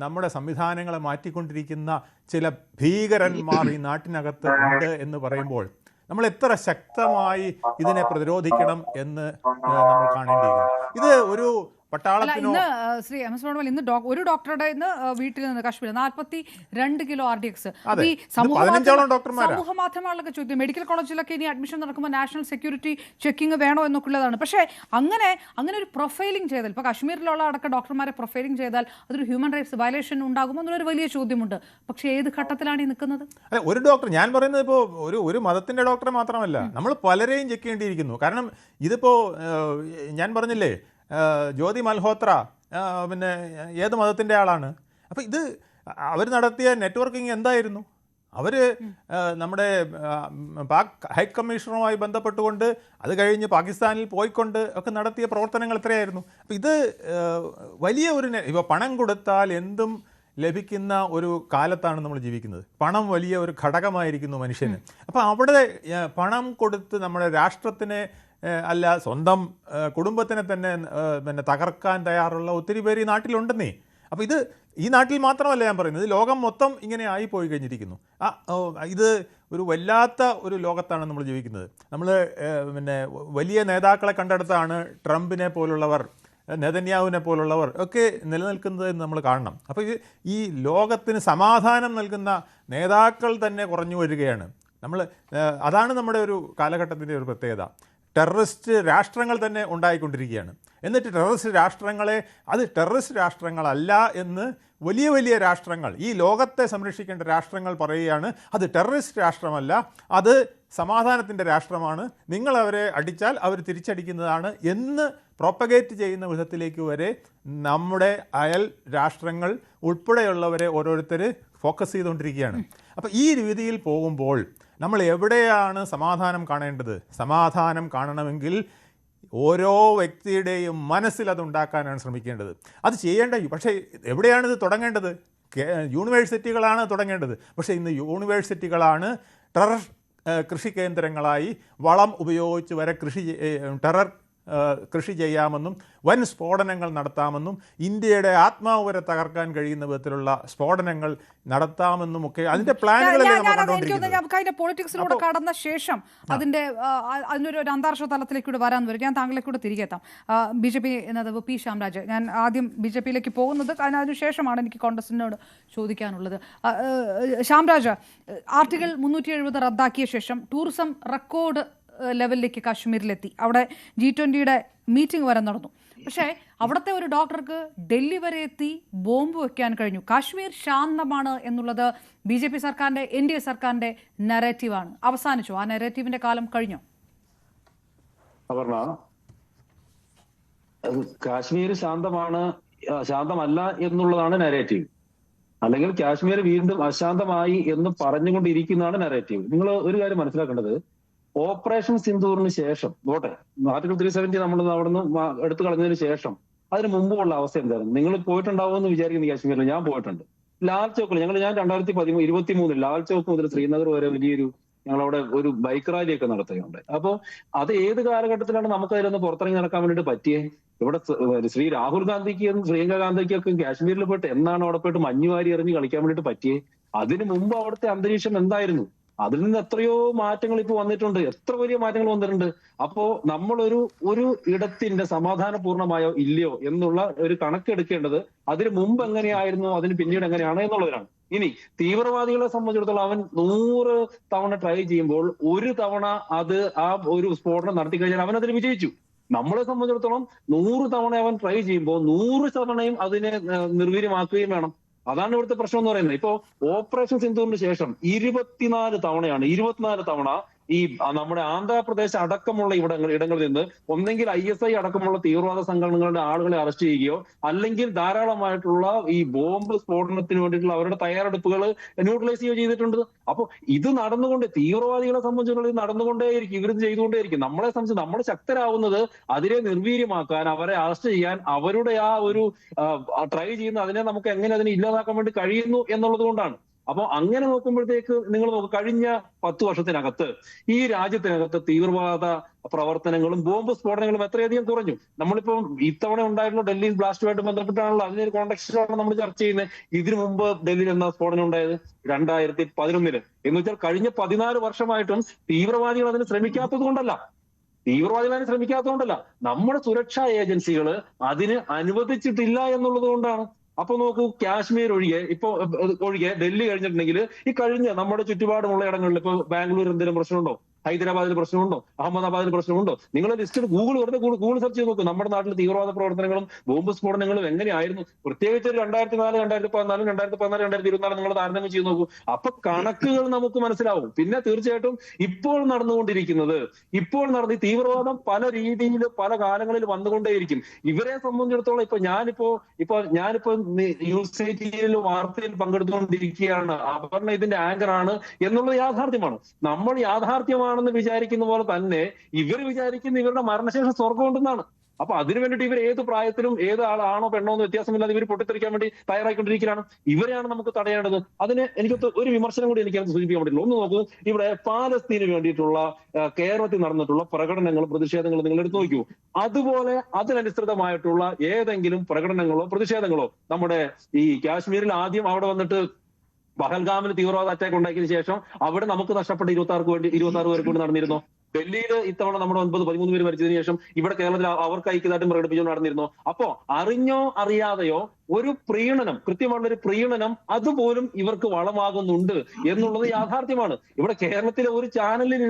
നമ്മുടെ സംവിധാനങ്ങളെ മാറ്റിക്കൊണ്ടിരിക്കുന്ന ചില ഭീകരന്മാർ ഈ നാട്ടിനകത്ത് ഉണ്ട് എന്ന് പറയുമ്പോൾ നമ്മൾ എത്ര ശക്തമായി ഇതിനെ പ്രതിരോധിക്കണം എന്ന് നമ്മൾ കാണേണ്ടിയിരിക്കുന്നു. ഇത് ഒരു പട്ടാളത്തിനോ ഇന്ന് ശ്രീ എം എസ് വേണുഗോപാൽ ഇന്ന് ഒരു ഡോക്ടറുടെ ഇന്ന് വീട്ടിൽ നിന്ന് കാശ്മീർ 42 കിലോ RDX. ഈ സമൂഹ മാധ്യമങ്ങളിലൊക്കെ ചോദിക്കും മെഡിക്കൽ കോളേജിലൊക്കെ ഇനി അഡ്മിഷൻ നടക്കുമ്പോൾ നാഷണൽ സെക്യൂരിറ്റി ചെക്കിംഗ് വേണോ എന്നൊക്കെ ഉള്ളതാണ്. പക്ഷേ അങ്ങനെ ഒരു പ്രൊഫൈലിംഗ് ചെയ്താൽ ഇപ്പോൾ കാശ്മീരിലുള്ള അടക്കം ഡോക്ടർമാരെ പ്രൊഫൈലിംഗ് ചെയ്താൽ അതൊരു ഹ്യൂമൻ റൈറ്റ്സ് വയലേഷൻ ഉണ്ടാകുമോ എന്നൊരു വലിയ ചോദ്യമുണ്ട്. പക്ഷേ ഏത് ഘട്ടത്തിലാണ് ഈ നിൽക്കുന്നത്? ഒരു ഡോക്ടർ, ഞാൻ പറയുന്നത് ഇപ്പോൾ ഒരു മതത്തിന്റെ ഡോക്ടറെ മാത്രമല്ല, നമ്മൾ പലരെയും ചെക്ക് ചെയ്യേണ്ടിയിരിക്കുന്നു. കാരണം ഇതിപ്പോൾ ഞാൻ പറഞ്ഞില്ലേ, ജ്യോതി മൽഹോത്ര പിന്നെ ഏത് മതത്തിൻ്റെ ആളാണ്? അപ്പോൾ ഇത് അവർ നടത്തിയ നെറ്റ്വർക്കിംഗ് എന്തായിരുന്നു? അവർ നമ്മുടെ പാക് ഹൈക്കമ്മീഷണറുമായി ബന്ധപ്പെട്ടുകൊണ്ട് അത് കഴിഞ്ഞ് പാകിസ്ഥാനിൽ പോയിക്കൊണ്ട് ഒക്കെ നടത്തിയ പ്രവർത്തനങ്ങൾ എത്രയായിരുന്നു? അപ്പോൾ ഇത് വലിയ ഒരു ഇപ്പോൾ പണം കൊടുത്താൽ എന്തും ലഭിക്കുന്ന ഒരു കാലത്താണ് നമ്മൾ ജീവിക്കുന്നത്. പണം വലിയ ഒരു ഘടകമായിരിക്കുന്നു മനുഷ്യന്. അപ്പോൾ അവിടെ പണം കൊടുത്ത് നമ്മുടെ രാഷ്ട്രത്തിനെ അല്ല സ്വന്തം കുടുംബത്തിനെ തന്നെ പിന്നെ തകർക്കാൻ തയ്യാറുള്ള ഒത്തിരി പേര് ഈ നാട്ടിലുണ്ടെന്നേ. അപ്പോൾ ഇത് ഈ നാട്ടിൽ മാത്രമല്ല ഞാൻ പറയുന്നത്, ലോകം മൊത്തം ഇങ്ങനെ ആയിപ്പോയി കഴിഞ്ഞിരിക്കുന്നു. ഇത് ഒരു വല്ലാത്ത ഒരു ലോകത്താണ് നമ്മൾ ജീവിക്കുന്നത്. നമ്മൾ പിന്നെ വലിയ നേതാക്കളെ കണ്ടെടുത്താണ് ട്രംപിനെ പോലുള്ളവർ, നെതന്യാഹുവിനെ പോലുള്ളവർ ഒക്കെ നിലനിൽക്കുന്നത് എന്ന് നമ്മൾ കാണണം. അപ്പോൾ ഈ ലോകത്തിന് സമാധാനം നൽകുന്ന നേതാക്കൾ തന്നെ കുറഞ്ഞു വരികയാണ്. അതാണ് നമ്മുടെ ഒരു കാലഘട്ടത്തിൻ്റെ ഒരു പ്രത്യേകത. ടെററിസ്റ്റ് രാഷ്ട്രങ്ങൾ തന്നെ ഉണ്ടായിക്കൊണ്ടിരിക്കുകയാണ്. എന്നിട്ട് ടെററിസ്റ്റ് രാഷ്ട്രങ്ങളെ അത് ടെററിസ്റ്റ് രാഷ്ട്രങ്ങളല്ല എന്ന് വലിയ വലിയ രാഷ്ട്രങ്ങൾ, ഈ ലോകത്തെ സംരക്ഷിക്കേണ്ട രാഷ്ട്രങ്ങൾ പറയുകയാണ് അത് ടെററിസ്റ്റ് രാഷ്ട്രമല്ല, അത് സമാധാനത്തിൻ്റെ രാഷ്ട്രമാണ്, നിങ്ങൾ അവരെ അടിച്ചാൽ അവർ തിരിച്ചടിക്കുന്നതാണ് എന്ന് പ്രൊപ്പഗേറ്റ് ചെയ്യുന്ന വിധത്തിലേക്ക് വരെ നമ്മുടെ അയൽ രാഷ്ട്രങ്ങൾ ഉൾപ്പെടെയുള്ളവരെ ഓരോരുത്തർ ഫോക്കസ് ചെയ്തുകൊണ്ടിരിക്കുകയാണ്. അപ്പോൾ ഈ രീതിയിൽ പോകുമ്പോൾ നമ്മൾ എവിടെയാണ് സമാധാനം കാണേണ്ടത്? സമാധാനം കാണണമെങ്കിൽ ഓരോ വ്യക്തിയുടെയും മനസ്സിൽ അത് ഉണ്ടാക്കാനാണ് ശ്രമിക്കേണ്ടത്. അത് ചെയ്യേണ്ട, പക്ഷേ എവിടെയാണ് ഇത് തുടങ്ങേണ്ടത്? യൂണിവേഴ്സിറ്റികളാണ് തുടങ്ങേണ്ടത്. പക്ഷേ ഇന്ന് യൂണിവേഴ്സിറ്റികളാണ് ടെറർ കൃഷി കേന്ദ്രങ്ങളായി വളം ഉപയോഗിച്ച് വരെ ടെറർ കൃഷി ചെയ്യാമെന്നും വൻ സ്ഫോടനങ്ങൾ നടത്താമെന്നും ഇന്ത്യയുടെ ആത്മാവ് വരെ തകർക്കാൻ കഴിയുന്ന വിധത്തിലുള്ള സ്ഫോടനങ്ങൾ നടത്താമെന്നുമൊക്കെ അതിന്റെ പ്ലാനുകളെല്ലാം പൊളിറ്റിക്സിലൂടെ കടന്ന ശേഷം അതിനൊരു അന്താരാഷ്ട്ര തലത്തിലേക്കൂടെ വരാൻ വരും. ഞാൻ താങ്കളെക്കൂടെ തിരികെ എത്താം. BJP നേതാവ് P. ശ്യാംരാജ്, ഞാൻ ആദ്യം BJPയിലേക്ക് പോകുന്നത് അതിനുശേഷമാണ് എനിക്ക് കോൺഗ്രസിനോട് ചോദിക്കാനുള്ളത്. ശ്യാംരാജ്, ആർട്ടിക്കിൾ 370 റദ്ദാക്കിയ ശേഷം ടൂറിസം റെക്കോർഡ് ലെവലിലേക്ക് കാശ്മീരിലെത്തി. അവിടെ G20 മീറ്റിംഗ് വരെ നടന്നു. പക്ഷേ അവിടുത്തെ ഒരു ഡോക്ടർക്ക് ഡൽഹി വരെ എത്തി ബോംബ് വയ്ക്കാൻ കഴിഞ്ഞു. കാശ്മീർ ശാന്തമാണ് എന്നുള്ളത് BJP സർക്കാരിന്റെ NDA സർക്കാരിന്റെ നരേറ്റീവാണ്. അവസാനിച്ചു? ആ നരേറ്റീവിന്റെ കാലം കഴിഞ്ഞോ? അപർണ, കാശ്മീർ ശാന്തമല്ല എന്നുള്ളതാണ് നരേറ്റീവ്. അല്ലെങ്കിൽ കാശ്മീർ വീണ്ടും അശാന്തമായി എന്ന് പറഞ്ഞുകൊണ്ടിരിക്കുന്നതാണ് നരേറ്റീവ്. നിങ്ങൾ ഒരു കാര്യം മനസ്സിലാക്കേണ്ടത്, ഓപ്പറേഷൻ സിന്ദൂറിന് ശേഷം ആർട്ടിക്കിൾ 370 നമ്മൾ അവിടുന്ന് എടുത്തു കളഞ്ഞതിന് ശേഷം അതിന് മുമ്പുള്ള അവസ്ഥ എന്തായിരുന്നു? നിങ്ങൾ പോയിട്ടുണ്ടാവുമെന്ന് വിചാരിക്കുന്നു കാശ്മീരിൽ. ഞാൻ പോയിട്ടുണ്ട്. ലാൽ ചോക്കിൽ ഞാൻ 2023 ലാൽ ചോക്ക് മുതൽ ശ്രീനഗർ വരെ വലിയൊരു ഞങ്ങളവിടെ ഒരു ബൈക്ക് റാലിയൊക്കെ നടത്തുകയുണ്ടായി. അപ്പോൾ അത് ഏത് കാലഘട്ടത്തിലാണ് നമുക്ക് അതിലൊന്ന് പുറത്തിറങ്ങി നടക്കാൻ വേണ്ടിയിട്ട് പറ്റിയേ? ഇവിടെ ശ്രീ രാഹുൽ ഗാന്ധിക്കും പ്രിയങ്ക ഗാന്ധിക്കൊക്കെ കാശ്മീരിൽ പോയിട്ട് എന്നാണ് അവിടെ പോയിട്ട് മഞ്ഞുവാരി എറിഞ്ഞ് കളിക്കാൻ വേണ്ടിയിട്ട് പറ്റിയേ? അതിനു മുമ്പ് അവിടുത്തെ അന്തരീക്ഷം എന്തായിരുന്നു? അതിൽ നിന്ന് എത്രയോ മാറ്റങ്ങൾ ഇപ്പോൾ വന്നിട്ടുണ്ട്. എത്ര വലിയ മാറ്റങ്ങൾ വന്നിട്ടുണ്ട്. അപ്പോ നമ്മളൊരു ഇടത്തിന്റെ സമാധാനപൂർണമായോ ഇല്ലയോ എന്നുള്ള ഒരു കണക്കെടുക്കേണ്ടത് അതിന് മുമ്പ് എങ്ങനെയായിരുന്നു, അതിന് പിന്നീട് എങ്ങനെയാണ് എന്നുള്ളവരാണ്. ഇനി തീവ്രവാദികളെ സംബന്ധിച്ചിടത്തോളം അവൻ 100 തവണ ട്രൈ ചെയ്യുമ്പോൾ ഒരു തവണ ആ ഒരു സ്ഫോടനം നടത്തി കഴിഞ്ഞാൽ അവൻ അതിൽ വിജയിച്ചു. നമ്മളെ സംബന്ധിച്ചിടത്തോളം 100 തവണ അവൻ ട്രൈ ചെയ്യുമ്പോൾ 100 തവണയും അതിനെ നിർവീര്യമാക്കുകയും വേണം. അതാണ് ഇവിടുത്തെ പ്രശ്നം എന്ന് പറയുന്നത്. ഇപ്പോ ഓപ്പറേഷൻ സിന്ദൂറിന് ശേഷം 24 തവണ ഈ നമ്മുടെ ആന്ധ്രാപ്രദേശ് അടക്കമുള്ള ഇടങ്ങളിൽ നിന്ന് ഒന്നെങ്കിൽ ISI അടക്കമുള്ള തീവ്രവാദ സംഘടനകളുടെ ആളുകളെ അറസ്റ്റ് ചെയ്യുകയോ അല്ലെങ്കിൽ ധാരാളമായിട്ടുള്ള ഈ ബോംബ് സ്ഫോടനത്തിന് വേണ്ടിയിട്ടുള്ള അവരുടെ തയ്യാറെടുപ്പുകൾ ന്യൂട്രലൈസ് ചെയ്യുകയോ ചെയ്തിട്ടുണ്ട്. അപ്പൊ ഇത് തീവ്രവാദികളെ സംബന്ധിച്ചിടത്തോളം ഇത് നടന്നുകൊണ്ടേയിരിക്കും, ഇവരിത് ചെയ്തുകൊണ്ടേയിരിക്കും. നമ്മളെ സംബന്ധിച്ച് നമ്മൾ ശക്തരാവുന്നത് അതിനെ നിർവീര്യമാക്കാൻ, അവരെ അറസ്റ്റ് ചെയ്യാൻ, അവരുടെ ആ ഒരു ട്രൈ ചെയ്യുന്ന അതിനെ നമുക്ക് എങ്ങനെ അതിനെ ഇല്ലാതാക്കാൻ വേണ്ടി കഴിയുന്നു എന്നുള്ളത് കൊണ്ടാണ്. അപ്പൊ അങ്ങനെ നോക്കുമ്പോഴത്തേക്ക് നിങ്ങൾ നോക്കുക, കഴിഞ്ഞ 10 വർഷത്തിനകത്ത് ഈ രാജ്യത്തിനകത്ത് തീവ്രവാദ പ്രവർത്തനങ്ങളും ബോംബ് സ്ഫോടനങ്ങളും എത്രയധികം കുറഞ്ഞു. നമ്മളിപ്പോ ഇത്തവണ ഉണ്ടായിട്ടുള്ള ഡൽഹി ബ്ലാസ്റ്റുമായിട്ട് ബന്ധപ്പെട്ടാണല്ലോ, അതിനൊരു കോണ്ടെക്സ്റ്റിലാണ് നമ്മൾ ചർച്ച ചെയ്യുന്നത്. ഇതിനു മുമ്പ് ഡൽഹിയിൽ എന്താ സ്ഫോടനം ഉണ്ടായത്? 2011 എന്ന് വെച്ചാൽ കഴിഞ്ഞ 14 വർഷമായിട്ടും തീവ്രവാദികൾ അതിന് ശ്രമിക്കാത്തത് കൊണ്ടല്ല, നമ്മുടെ സുരക്ഷാ ഏജൻസികൾ അതിന് അനുവദിച്ചിട്ടില്ല എന്നുള്ളത് കൊണ്ടാണ്. അപ്പൊ നോക്കൂ, കാശ്മീർ ഒഴികെ ഡൽഹി കഴിഞ്ഞിട്ടുണ്ടെങ്കിൽ ഈ കഴിഞ്ഞ നമ്മുടെ ചുറ്റുപാടുമുള്ള ഇടങ്ങളിൽ ഇപ്പൊ ബാംഗ്ലൂർ എന്തെങ്കിലും പ്രശ്നമുണ്ടോ? ഹൈദരാബാദിൽ പ്രശ്നമുണ്ടോ? അഹമ്മദാബാദിൽ പ്രശ്നമുണ്ടോ? നിങ്ങൾ ലിസ്റ്റ് ഗൂഗിൾ സെർച്ച് ചെയ്ത് നോക്കും. നമ്മുടെ നാട്ടിൽ തീവ്രവാദ പ്രവർത്തനങ്ങളും ബോംബ് സ്ഫോടനങ്ങളും എങ്ങനെയായിരുന്നു, പ്രത്യേകിച്ച് 2004, 2014, 2024 നിങ്ങൾ താരതമ്യം ചെയ്ത് നോക്കൂ. അപ്പൊ കണക്കുകൾ നമുക്ക് മനസ്സിലാവും. പിന്നെ തീർച്ചയായിട്ടും ഇപ്പോൾ നടന്നുകൊണ്ടിരിക്കുന്നത്, ഈ തീവ്രവാദം പല രീതിയിൽ പല കാലങ്ങളിൽ വന്നുകൊണ്ടേയിരിക്കും. ഇവരെ സംബന്ധിച്ചിടത്തോളം ഞാനിപ്പോ ന്യൂസ് 18 വാർത്തയിൽ പങ്കെടുത്തുകൊണ്ടിരിക്കുകയാണ്. അപർണ ഇതിന്റെ ആങ്കറാണ് എന്നുള്ളത് യാഥാർത്ഥ്യമാണ്. നമ്മൾ യാഥാർത്ഥ്യമാണെന്ന് വിചാരിക്കുന്ന പോലെ തന്നെ ഇവർ വിചാരിക്കുന്ന ഇവരുടെ മരണശേഷം സ്വർഗം ഉണ്ടെന്നാണ്. അപ്പൊ അതിനു വേണ്ടിയിട്ട് ഇവർ ഏത് പ്രായത്തിലും ഏത് ആളാണോ പെണ്ണോ എന്ന് വ്യത്യാസമില്ലാതെ ഇവർ പൊട്ടിത്തെറിക്കാൻ വേണ്ടി തയ്യാറായിക്കൊണ്ടിരിക്കുകയാണ്. ഇവരെയാണ് നമുക്ക് തടയേണ്ടത്. അതിന് എനിക്ക് ഒരു വിമർശനം കൂടി എനിക്ക് സൂചിപ്പിക്കാൻ പറ്റില്ല. ഒന്ന് നോക്കൂ, ഇവിടെ പാലസ്തീന് വേണ്ടിയിട്ടുള്ള കേരളത്തിൽ നടന്നിട്ടുള്ള പ്രകടനങ്ങളും പ്രതിഷേധങ്ങളും നിങ്ങൾ എടുത്തു നോക്കൂ. അതുപോലെ അതിനനുസൃതമായിട്ടുള്ള ഏതെങ്കിലും പ്രകടനങ്ങളോ പ്രതിഷേധങ്ങളോ നമ്മുടെ ഈ കാശ്മീരിൽ ആദ്യം അവിടെ വന്നിട്ട് പഹൽഗാമിൽ തീവ്രവാദ അറ്റാക്ക് ഉണ്ടാക്കിയതിനു ശേഷം അവിടെ നമുക്ക് നഷ്ടപ്പെട്ട 26 പേർക്ക് വേണ്ടി നടന്നിരുന്നോ? ഡൽഹിയിൽ ഇത്തവണ നമ്മുടെ 13 പേര് മരിച്ചതിന് ശേഷം ഇവിടെ കേരളത്തിൽ അവർക്ക് ഐക്യദാർഢ്യം പ്രകടിപ്പിച്ചുകൊണ്ട് നടന്നിരുന്നോ? അപ്പോ അറിഞ്ഞോ അറിയാതെയോ ഒരു പ്രീണനം, കൃത്യമുള്ള ഒരു പ്രീണനം അതുപോലും ഇവർക്ക് വളമാകുന്നുണ്ട് എന്നുള്ളത് യാഥാർത്ഥ്യമാണ്. ഇവിടെ കേരളത്തിലെ ഒരു ചാനലിൽ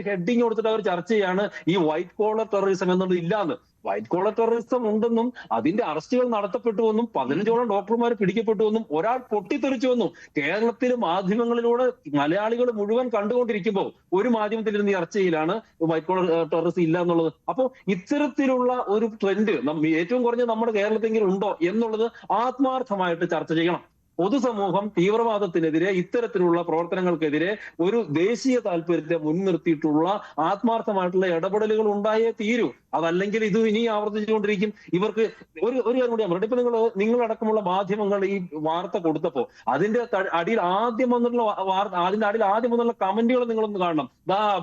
ഹെഡിങ് കൊടുത്തിട്ട് അവർ ചർച്ച ചെയ്യാണ് ഈ വൈറ്റ് കോളർ ടെററിസം എന്നുള്ളത് ഇല്ലാന്ന്. വൈറ്റ് കോളർ ടെററിസം ഉണ്ടെന്നും അതിന്റെ അറസ്റ്റുകൾ നടത്തപ്പെട്ടുവെന്നും 15ഓളം ഡോക്ടർമാർ പിടിക്കപ്പെട്ടുവെന്നും ഒരാൾ പൊട്ടിത്തെറിച്ചുവെന്നും കേരളത്തിലെ മാധ്യമങ്ങളിലൂടെ മലയാളികൾ മുഴുവൻ കണ്ടുകൊണ്ടിരിക്കുമ്പോൾ ഒരു മാധ്യമത്തിൽ ഇരുന്ന് ഈ ചർച്ചയിലാണ് വൈറ്റ് കോളർ ടെററിസം ഇല്ല എന്നുള്ളത്. അപ്പോൾ ഇത്തരത്തിലുള്ള ഒരു ട്രെൻഡ് ഏറ്റവും കുറഞ്ഞ നമ്മുടെ കേരളത്തെങ്കിലും ഉണ്ടോ എന്നുള്ളത് ആത്മാർത്ഥമായിട്ട് ചർച്ച ചെയ്യണം. പൊതുസമൂഹം തീവ്രവാദത്തിനെതിരെ, ഇത്തരത്തിലുള്ള പ്രവർത്തനങ്ങൾക്കെതിരെ ഒരു ദേശീയ താല്പര്യത്തെ മുൻനിർത്തിയിട്ടുള്ള ആത്മാർത്ഥമായിട്ടുള്ള ഇടപെടലുകൾ ഉണ്ടായേ തീരൂ. അതല്ലെങ്കിൽ ഇത് ഇനി ആവർത്തിച്ചുകൊണ്ടിരിക്കും. ഇവർക്ക് ഒരു കാര്യം കൂടി ഞാൻ പറയട്ടെ. ഇപ്പൊ നിങ്ങളടക്കമുള്ള മാധ്യമങ്ങൾ ഈ വാർത്ത കൊടുത്തപ്പോ അതിന്റെ അടിയിൽ ആദ്യം വന്നുള്ള കമന്റുകൾ നിങ്ങളൊന്ന് കാണണം.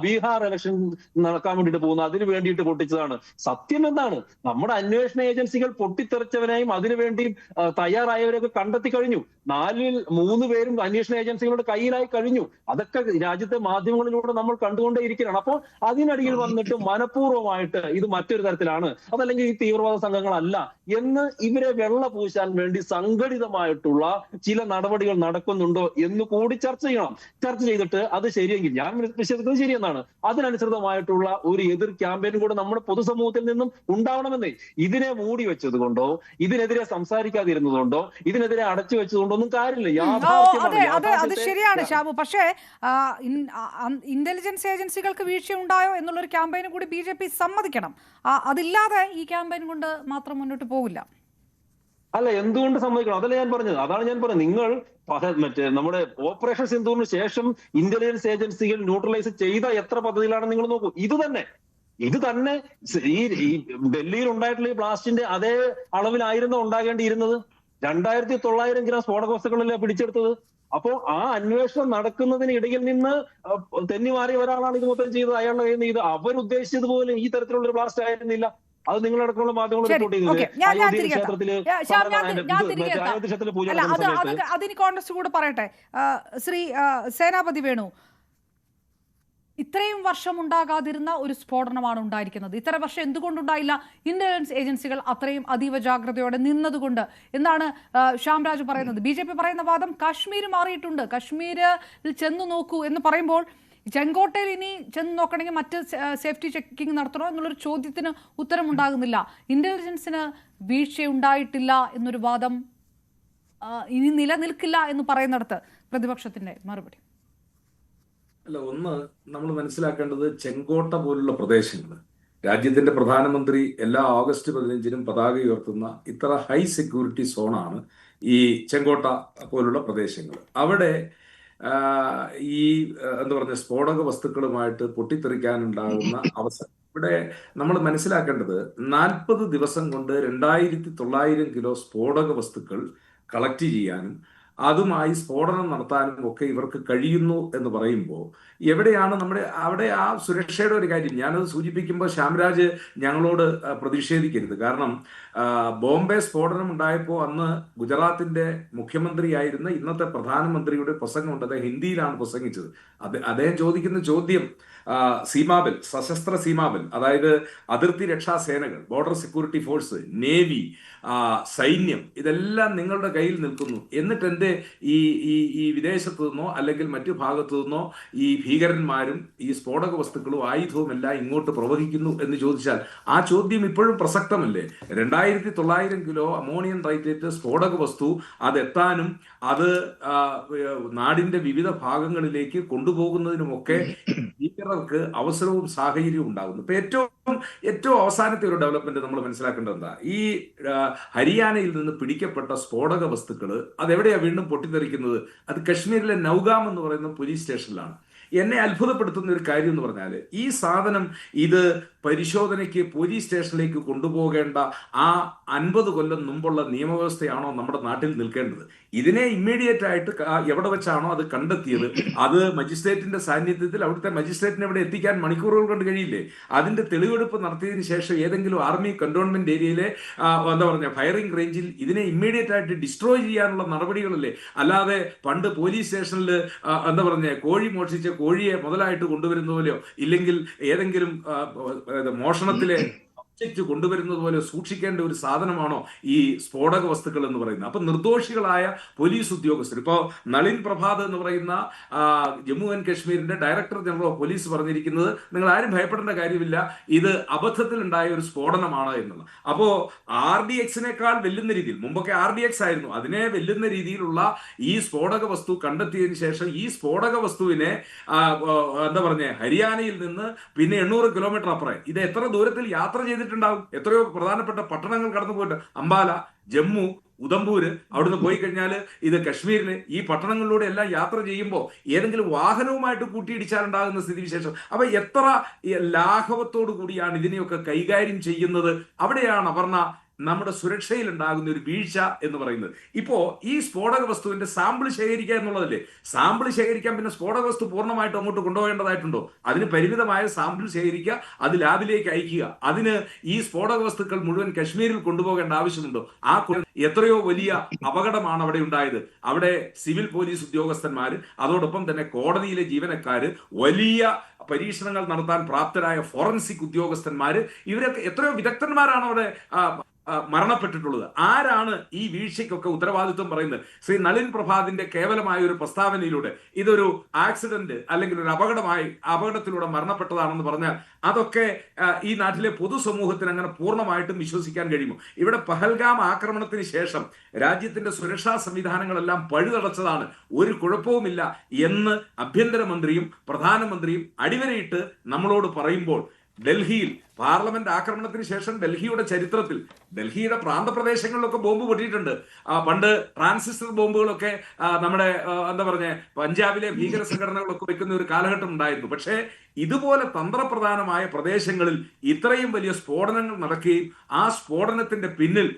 ബീഹാർ ഇലക്ഷൻ നടക്കാൻ വേണ്ടിയിട്ട് പോകുന്നു, അതിന് വേണ്ടിയിട്ട് പൊട്ടിച്ചതാണ്. സത്യം എന്താണ്? നമ്മുടെ അന്വേഷണ ഏജൻസികൾ പൊട്ടിത്തെറിച്ചവനെയും അതിനുവേണ്ടി തയ്യാറായവരെയൊക്കെ കണ്ടെത്തി കഴിഞ്ഞു. 4ൽ 3 പേരും അന്വേഷണ ഏജൻസികളുടെ കയ്യിലായി കഴിഞ്ഞു. അതൊക്കെ രാജ്യത്തെ മാധ്യമങ്ങളിലൂടെ നമ്മൾ കണ്ടുകൊണ്ടേയിരിക്കുകയാണ്. അപ്പോൾ അതിനടിയിൽ വന്നിട്ട് മനഃപൂർവ്വമായിട്ട് ഇത് മറ്റൊരു തരത്തിലാണ്, അതല്ലെങ്കിൽ ഈ തീവ്രവാദ സംഘങ്ങളല്ല എന്ന് ഇവരെ വെള്ള പൂശാൻ വേണ്ടി സംഘടിതമായിട്ടുള്ള ചില നടപടികൾ നടക്കുന്നുണ്ടോ എന്ന് കൂടി ചർച്ച ചെയ്തിട്ട് അത് ശരിയെങ്കിൽ, ഞാൻ വിശ്വസിക്കുന്നത് ശരിയെന്നാണ്, അതിനനുസൃതമായിട്ടുള്ള ഒരു എതിർ ക്യാമ്പയിൻ കൂടെ നമ്മുടെ പൊതുസമൂഹത്തിൽ നിന്നും ഉണ്ടാവണമെന്നേ. ഇതിനെ മൂടി വെച്ചത് കൊണ്ടോ, ഇതിനെതിരെ സംസാരിക്കാതിരുന്നതുകൊണ്ടോ, ഇതിനെതിരെ അടച്ചു വെച്ചതുകൊണ്ടോ ഒന്നും കാര്യമില്ല. അത് ശരിയാണ് ഷാബു. പക്ഷേ ഇന്റലിജൻസ് ഏജൻസികൾക്ക് വീഴ്ച ഉണ്ടായോ എന്നുള്ളൊരു ക്യാമ്പയിനും കൂടി BJP സമ്മതിക്കണം. അതില്ലാതെ ഈ ക്യാമ്പയിൻ കൊണ്ട് മാത്രം മുന്നോട്ട് പോകില്ല. അല്ല, എന്തുകൊണ്ട് സമ്മതിക്കണം? അതാണ് ഞാൻ പറഞ്ഞത്. നിങ്ങൾ നമ്മുടെ ഓപ്പറേഷൻ സിന്ദൂറിന് ശേഷം ഇന്റലിജൻസ് ഏജൻസികൾ ന്യൂട്രലൈസ് ചെയ്ത എത്ര പദ്ധതികളാണ് നിങ്ങൾ നോക്കൂ. ഇത് തന്നെ ഈ ഡൽഹിയിൽ ഉണ്ടായിട്ടുള്ള ഈ ബ്ലാസ്റ്റിന്റെ അതേ അളവിലായിരുന്നോ ഉണ്ടാകേണ്ടിയിരുന്നത്? 2900 ഗ്രാം സ്ഫോടക വസ്തുക്കളല്ലേ പിടിച്ചെടുത്തത്. അപ്പോ ആ അന്വേഷണം നടക്കുന്നതിന് ഇടയിൽ നിന്ന് തെന്നിമാറിയ ഒരാളാണ് ഇത് മൊത്തം ചെയ്തത്. അയാളുടെ കയ്യിൽ നിന്ന് ഇത് അവരുദ്ദേശിച്ചതുപോലെ ഈ തരത്തിലുള്ള ഒരു ബ്ലാസ്റ്റ് ആയിരുന്നില്ല. അത് നിങ്ങളടക്കമുള്ള മാധ്യമങ്ങൾ റിപ്പോർട്ട് ചെയ്തത്. അതിന് കോൺഗ്രസ് കൂടെ പറയട്ടെ. ശ്രീ സേനാപതി വേണു, ഇത്രയും വർഷം ഉണ്ടാകാതിരുന്ന ഒരു സ്ഫോടനമാണ് ഉണ്ടായിരിക്കുന്നത്. ഇത്ര വർഷം എന്തുകൊണ്ടുണ്ടായില്ല? ഇന്റലിജൻസ് ഏജൻസികൾ അത്രയും അതീവ ജാഗ്രതയോടെ നിന്നതുകൊണ്ട് എന്നാണ് ശ്യാംരാജ് പറയുന്നത്. BJP പറയുന്ന വാദം കാശ്മീർ മാറിയിട്ടുണ്ട്, കാശ്മീരിൽ ചെന്ന് നോക്കൂ എന്ന് പറയുമ്പോൾ ചെങ്കോട്ടയിൽ ഇനി ചെന്ന് നോക്കണമെങ്കിൽ മറ്റ് സേഫ്റ്റി ചെക്കിംഗ് നടത്തണോ എന്നുള്ളൊരു ചോദ്യത്തിന് ഉത്തരമുണ്ടാകുന്നില്ല. ഇന്റലിജൻസിന് വീഴ്ചയുണ്ടായിട്ടില്ല എന്നൊരു വാദം ഇനി നിലനിൽക്കില്ല എന്ന് പറയുന്നിടത്ത് പ്രതിപക്ഷത്തിന്റെ മറുപടി. അല്ല, ഒന്ന് നമ്മൾ മനസ്സിലാക്കേണ്ടത്, ചെങ്കോട്ട പോലുള്ള പ്രദേശങ്ങൾ, രാജ്യത്തിന്റെ പ്രധാനമന്ത്രി എല്ലാ ഓഗസ്റ്റ് 15-നും പതാക ഉയർത്തുന്ന ഇത്ര ഹൈ സെക്യൂരിറ്റി സോണാണ് ഈ ചെങ്കോട്ട പോലുള്ള പ്രദേശങ്ങൾ. അവിടെ ഈ എന്താ പറയുക, സ്ഫോടക വസ്തുക്കളുമായിട്ട് പൊട്ടിത്തെറിക്കാനുണ്ടാകുന്ന അവസരം. ഇവിടെ നമ്മൾ മനസ്സിലാക്കേണ്ടത് 40 ദിവസം കൊണ്ട് 2900 കിലോ സ്ഫോടക വസ്തുക്കൾ കളക്ട് ചെയ്യാനും അതുമായി സ്ഫോടനം നടത്താനും ഒക്കെ ഇവർക്ക് കഴിയുന്നു എന്ന് പറയുമ്പോൾ എവിടെയാണ് അവിടെ ആ സുരക്ഷയുടെ ഒരു കാര്യം? ഞാനത് സൂചിപ്പിക്കുമ്പോൾ ശ്യാംരാജ് ഞങ്ങളോട് പ്രതിഷേധിക്കരുത്. കാരണം ബോംബെ സ്ഫോടനം ഉണ്ടായപ്പോൾ അന്ന് ഗുജറാത്തിന്റെ മുഖ്യമന്ത്രിയായിരുന്ന ഇന്നത്തെ പ്രധാനമന്ത്രിയുടെ പ്രസംഗമുണ്ട്. അദ്ദേഹം ഹിന്ദിയിലാണ് പ്രസംഗിച്ചത്. അദ്ദേഹം ചോദിക്കുന്ന ചോദ്യം സീമാബൽ, സശസ്ത്ര സീമാബൽ, അതായത് അതിർത്തി രക്ഷാ സേനകൾ, ബോർഡർ സെക്യൂരിറ്റി ഫോഴ്സ്, നേവി, സൈന്യം, ഇതെല്ലാം നിങ്ങളുടെ കയ്യിൽ നിൽക്കുന്നു. എന്നിട്ട് എന്റെ ഈ വിദേശത്തു നിന്നോ അല്ലെങ്കിൽ മറ്റു ഭാഗത്തു നിന്നോ ഈ ഭീകരന്മാരും ഈ സ്ഫോടക വസ്തുക്കളും ആയുധവും എല്ലാം ഇങ്ങോട്ട് പ്രവഹിക്കുന്നു എന്ന് ചോദിച്ചാൽ ആ ചോദ്യം ഇപ്പോഴും പ്രസക്തമല്ലേ? 2900 കിലോ അമോണിയം നൈട്രേറ്റ് സ്ഫോടക വസ്തു അതെത്താനും അത് നാടിന്റെ വിവിധ ഭാഗങ്ങളിലേക്ക് കൊണ്ടുപോകുന്നതിനുമൊക്കെ ഭീകരർക്ക് അവസരവും സാഹചര്യവും ഉണ്ടാകുന്നു. ഇപ്പൊ ഏറ്റവും അവസാനത്തെ ഒരു ഡെവലപ്മെന്റ് നമ്മൾ മനസ്സിലാക്കേണ്ടത് എന്താ? ഈ ഹരിയാനയിൽ നിന്ന് പിടിക്കപ്പെട്ട സ്ഫോടക വസ്തുക്കൾ അതെവിടെയാ വീണ്ടും പൊട്ടിത്തെറിക്കുന്നത്? അത് കശ്മീരിലെ നൗഗാം എന്ന് പറയുന്ന പോലീസ് സ്റ്റേഷനിലാണ്. എന്നെ അത്ഭുതപ്പെടുത്തുന്ന ഒരു കാര്യം എന്ന് പറഞ്ഞാൽ ഈ സാധനം ഇത് പരിശോധനയ്ക്ക് പോലീസ് സ്റ്റേഷനിലേക്ക് കൊണ്ടുപോകേണ്ട ആ 50 കൊല്ലം മുമ്പുള്ള നിയമവ്യവസ്ഥയാണോ നമ്മുടെ നാട്ടിൽ നിൽക്കേണ്ടത്? ഇതിനെ ഇമ്മീഡിയറ്റ് ആയിട്ട് എവിടെ വെച്ചാണോ അത് കണ്ടെത്തിയത് അത് മജിസ്ട്രേറ്റിന്റെ സാന്നിധ്യത്തിൽ അവിടുത്തെ മജിസ്ട്രേറ്റിനെ ഇവിടെ എത്തിക്കാൻ മണിക്കൂറുകൾ കൊണ്ട് കഴിയില്ലേ? അതിന്റെ തെളിവെടുപ്പ് നടത്തിയതിനു ശേഷം ഏതെങ്കിലും ആർമി കന്റോൺമെന്റ് ഏരിയയിലെ ഫയറിംഗ് റേഞ്ചിൽ ഇതിനെ ഇമ്മീഡിയറ്റ് ആയിട്ട് ഡിസ്ട്രോയ് ചെയ്യാനുള്ള നടപടികളല്ലേ? അല്ലാതെ പണ്ട് പോലീസ് സ്റ്റേഷനിൽ കോഴി മോഷിച്ച കോഴിയെ മുതലായിട്ട് കൊണ്ടുവരുന്ന പോലെയോ ഇല്ലെങ്കിൽ ഏതെങ്കിലും മോഷണത്തിലെ കൊണ്ടുവരുന്നത് പോലെ സൂക്ഷിക്കേണ്ട ഒരു സാധനമാണോ ഈ സ്ഫോടക വസ്തുക്കൾ എന്ന് പറയുന്നത്? അപ്പൊ നിർദോഷികളായ പോലീസ് ഉദ്യോഗസ്ഥർ, ഇപ്പോ നളിൻ പ്രഭാത് എന്ന് പറയുന്ന ജമ്മു ആൻഡ് കശ്മീരിന്റെ ഡയറക്ടർ ജനറൽ ഓഫ് പോലീസ് പറഞ്ഞിരിക്കുന്നത് നിങ്ങൾ ആരും ഭയപ്പെടേണ്ട കാര്യമില്ല, ഇത് അബദ്ധത്തിൽ ഉണ്ടായ ഒരു സ്ഫോടനമാണ് എന്നുള്ളത്. അപ്പോ RDXനേക്കാൾ വെല്ലുന്ന രീതിയിൽ, മുമ്പൊക്കെ RDX ആയിരുന്നു, അതിനെ വെല്ലുന്ന രീതിയിലുള്ള ഈ സ്ഫോടക വസ്തു കണ്ടെത്തിയതിനു ശേഷം ഈ സ്ഫോടക വസ്തുവിനെ ഹരിയാനയിൽ നിന്ന് പിന്നെ 800 കിലോമീറ്റർ അപ്പുറം ഇത് എത്ര ദൂരത്തിൽ യാത്ര ചെയ്തിട്ടുണ്ടാവും? എത്രയോ പ്രധാനപ്പെട്ട പട്ടണങ്ങൾ കടന്നു പോയിട്ട്, അംബാല, ജമ്മു, ഉദംപൂര്, അവിടുന്ന് പോയി കഴിഞ്ഞാൽ ഇത് കശ്മീരിന്, ഈ പട്ടണങ്ങളിലൂടെ എല്ലാം യാത്ര ചെയ്യുമ്പോൾ ഏതെങ്കിലും വാഹനവുമായിട്ട് കൂട്ടിയിടിച്ചാലുണ്ടാകുന്ന സ്ഥിതിവിശേഷം. അപ്പൊ എത്ര ലാഘവത്തോടു കൂടിയാണ് ഇതിനെയൊക്കെ കൈകാര്യം ചെയ്യുന്നത്? അവിടെയാണ് അപർണ നമ്മുടെ സുരക്ഷയിൽ ഉണ്ടാകുന്ന ഒരു വീഴ്ച എന്ന് പറയുന്നത്. ഇപ്പോ ഈ സ്ഫോടക വസ്തുവിന്റെ സാമ്പിൾ ശേഖരിക്കുക എന്നുള്ളതല്ലേ? സാമ്പിൾ ശേഖരിക്കാൻ പിന്നെ സ്ഫോടക വസ്തു പൂർണ്ണമായിട്ട് അങ്ങോട്ട് കൊണ്ടുപോകേണ്ടതായിട്ടുണ്ടോ? അതിന് പരിമിതമായ സാമ്പിൾ ശേഖരിക്കുക, അത് ലാബിലേക്ക് അയക്കുക. അതിന് ഈ സ്ഫോടക വസ്തുക്കൾ മുഴുവൻ കശ്മീരിൽ കൊണ്ടുപോകേണ്ട ആവശ്യമുണ്ടോ? എത്രയോ വലിയ അപകടമാണ് അവിടെ ഉണ്ടായത്. അവിടെ സിവിൽ പോലീസ് ഉദ്യോഗസ്ഥന്മാര്, അതോടൊപ്പം തന്നെ കോടതിയിലെ ജീവനക്കാര്, വലിയ പരീക്ഷണങ്ങൾ നടത്താൻ പ്രാപ്തരായ ഫോറൻസിക് ഉദ്യോഗസ്ഥന്മാര്, ഇവരൊക്കെ എത്രയോ വിദഗ്ധന്മാരാണ് അവിടെ മരണപ്പെട്ടിട്ടുള്ളത്. ആരാണ് ഈ വീഴ്ചയ്ക്കൊക്കെ ഉത്തരവാദിത്വം പറയുന്നത്? ശ്രീ നളിൻ പ്രഭാതിന്റെ കേവലമായ ഒരു പ്രസ്താവനയിലൂടെ ഇതൊരു ആക്സിഡന്റ് അല്ലെങ്കിൽ ഒരു അപകടത്തിലൂടെ മരണപ്പെട്ടതാണെന്ന് പറഞ്ഞാൽ അതൊക്കെ ഈ നാട്ടിലെ പൊതുസമൂഹത്തിന് അങ്ങനെ പൂർണ്ണമായിട്ടും വിശ്വസിക്കാൻ കഴിയുമോ? ഇവിടെ പഹൽഗാം ആക്രമണത്തിന് ശേഷം രാജ്യത്തിന്റെ സുരക്ഷാ സംവിധാനങ്ങളെല്ലാം പഴുതടച്ചതാണ്, ഒരു കുഴപ്പവുമില്ല എന്ന് ആഭ്യന്തരമന്ത്രിയും പ്രധാനമന്ത്രിയും അടിവരയിട്ട് നമ്മളോട് പറയുമ്പോൾ, ഡൽഹിയിൽ പാർലമെന്റ് ആക്രമണത്തിന് ശേഷം ഡൽഹിയുടെ ചരിത്രത്തിൽ ഡൽഹിയുടെ പ്രാന്തപ്രദേശങ്ങളിലൊക്കെ ബോംബ് പൊട്ടിയിട്ടുണ്ട്. പണ്ട് ട്രാൻസിസ്റ്റർ ബോംബുകളൊക്കെ നമ്മുടെ പഞ്ചാബിലെ ഭീകര സംഘടനകളൊക്കെ വെക്കുന്ന ഒരു കാലഘട്ടം ഉണ്ടായിരുന്നു. പക്ഷേ ഇതുപോലെ തന്ത്രപ്രധാനമായ പ്രദേശങ്ങളിൽ ഇത്രയും വലിയ സ്ഫോടനങ്ങൾ നടക്കുകയും ആ സ്ഫോടനത്തിന്റെ പിന്നിൽ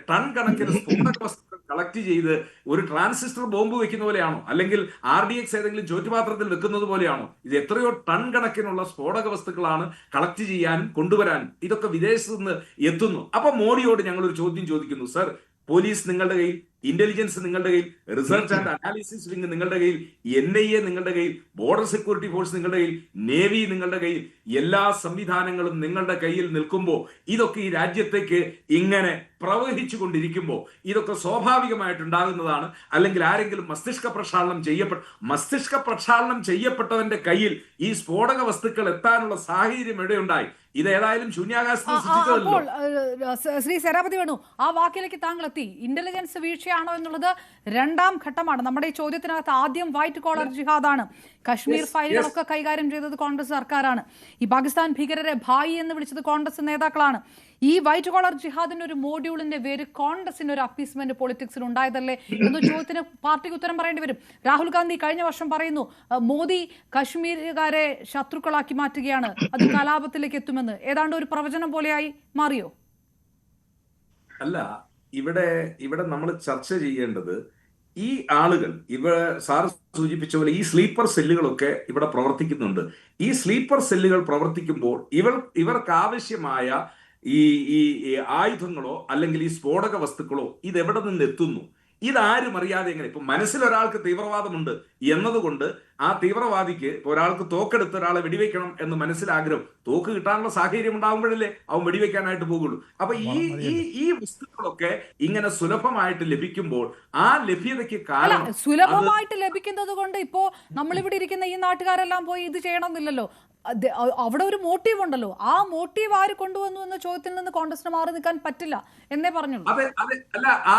ടൺ കണക്കിന് സ്ഫോടക വസ്തുക്കൾ കളക്ട് ചെയ്ത് ഒരു ട്രാൻസിസ്റ്റർ ബോംബ് വെക്കുന്ന പോലെയാണോ? അല്ലെങ്കിൽ RDX ഏതെങ്കിലും ചോറ്റുപാത്രത്തിൽ വെക്കുന്നത് പോലെയാണോ? ഇത് എത്രയോ ടൺ കണക്കിനുള്ള സ്ഫോടക വസ്തുക്കളാണ് കളക്ട് ചെയ്യാനും കൊണ്ടുവരാനും. ഇതൊക്കെ വിദേശത്ത് നിന്ന് എത്തുന്നു. അപ്പൊ മോഡിയോട് ഞങ്ങൾ ഒരു ചോദ്യം ചോദിക്കുന്നു. സർ, പോലീസ് നിങ്ങളുടെ കയ്യിൽ, ഇന്റലിജൻസ് നിങ്ങളുടെ കയ്യിൽ, റിസർച്ച് ആൻഡ് അനാലിസിസ് വിങ് നിങ്ങളുടെ കയ്യിൽ, NIA നിങ്ങളുടെ കയ്യിൽ, ബോർഡർ സെക്യൂരിറ്റി ഫോഴ്സ് നിങ്ങളുടെ കയ്യിൽ, നേവി നിങ്ങളുടെ കയ്യിൽ, എല്ലാ സംവിധാനങ്ങളും നിങ്ങളുടെ കയ്യിൽ നിൽക്കുമ്പോൾ ഇതൊക്കെ ഈ രാജ്യത്തേക്ക് ഇങ്ങനെ പ്രവഹിച്ചു കൊണ്ടിരിക്കുമ്പോൾ ഇതൊക്കെ സ്വാഭാവികമായിട്ടുണ്ടാകുന്നതാണ്. അല്ലെങ്കിൽ ആരെങ്കിലും മസ്തിഷ്ക പ്രക്ഷാളനം ചെയ്യപ്പെട്ടവന്റെ കയ്യിൽ ഈ സ്ഫോടക വസ്തുക്കൾ എത്താനുള്ള സാഹചര്യം എവിടെയുണ്ടായി? ഇത് ഏതായാലും ശൂന്യാകാശത്ത് സൃഷ്ടിച്ചതല്ലോ. ശ്രീ സേനാപതി വേണു, ആ വാക്കിലേക്ക് താങ്കൾ എത്തി. ഇന്റലിജൻസ് വീഴ്ചയാണോ എന്നുള്ളത് രണ്ടാം ഘട്ടമാണ്. നമ്മുടെ ഈ ചോദ്യത്തിനകത്ത് ആദ്യം വൈറ്റ് കോളർ ജിഹാദാണ്. കശ്മീർ ഫയലുകളൊക്കെ കൈകാര്യം ചെയ്തത് കോൺഗ്രസ് സർക്കാരാണ്. ഈ പാകിസ്ഥാൻ ഭീകരരെ ഭായി എന്ന് വിളിച്ചത് കോൺഗ്രസ് നേതാക്കളാണ്. ഈ വൈറ്റ് കോളർ ജിഹാദിന്റെ ഒരു മോഡ്യൂളിന്റെ പേര് കോൺഗ്രസിന് ഒരു അപ്പീസ്മെന്റ് പൊളിറ്റിക്സിൽ ഉണ്ടായതല്ലേ എന്ന ചോദ്യത്തിന് പാർട്ടിക്ക് ഉത്തരം പറയേണ്ടി വരും. രാഹുൽ ഗാന്ധി കഴിഞ്ഞ വർഷം പറയുന്നു മോദി കശ്മീരുകാരെ ശത്രുക്കളാക്കി മാറ്റുകയാണ്, അത് കലാപത്തിലേക്ക് എത്തുമെന്ന്. ഏതാണ്ട് ഒരു പ്രവചനം പോലെയായി മാറിയോ? അല്ല, ഇവിടെ നമ്മൾ ചർച്ച ചെയ്യേണ്ടത് ഈ ആളുകൾ സാർ സൂചിപ്പിച്ച പോലെ ഈ സ്ലീപ്പർ സെല്ലുകളൊക്കെ ഇവിടെ പ്രവർത്തിക്കുന്നുണ്ട്. ഈ സ്ലീപ്പർ സെല്ലുകൾ പ്രവർത്തിക്കുമ്പോൾ ഇവർക്ക് ആവശ്യമായ ഈ ഈ ഈ ആയുധങ്ങളോ അല്ലെങ്കിൽ ഈ സ്ഫോടക വസ്തുക്കളോ ഇതെവിടെ നിന്ന് എത്തുന്നു, ഇതാരും അറിയാതെ എങ്ങനെ. ഇപ്പൊ മനസ്സിൽ ഒരാൾക്ക് തീവ്രവാദമുണ്ട് എന്നതുകൊണ്ട് ആ തീവ്രവാദിക്ക് ഒരാൾക്ക് തോക്കെടുത്ത് ഒരാളെ വെടിവെക്കണം എന്ന് മനസ്സിലാഗ്രഹം, തോക്ക് കിട്ടാനുള്ള സാഹചര്യം ഉണ്ടാകുമ്പോഴല്ലേ അവൻ വെടിവെക്കാനായിട്ട് പോകുള്ളൂ. അപ്പൊ ഈ വസ്തുക്കളൊക്കെ ഇങ്ങനെ സുലഭമായിട്ട് ലഭിക്കുമ്പോൾ ആ ലഭ്യതയ്ക്ക് കാരണം സുലഭമായിട്ട് ലഭിക്കുന്നത് കൊണ്ട് ഇപ്പോ നമ്മളിവിടെ ഇരിക്കുന്ന ഈ നാട്ടുകാരെല്ലാം പോയി ഇത് ചെയ്യണമെന്നില്ലല്ലോ. അവിടെ ഒരു മോട്ടീവ് ഉണ്ടല്ലോ. ആ മോട്ടീവ് ആര് കൊണ്ടുവന്നു എന്ന ചോദ്യത്തിൽ നിന്ന് കോൺഗ്രസിന് മാറി നിൽക്കാൻ പറ്റില്ല എന്നേ പറഞ്ഞുള്ളൂ. അതെ ആ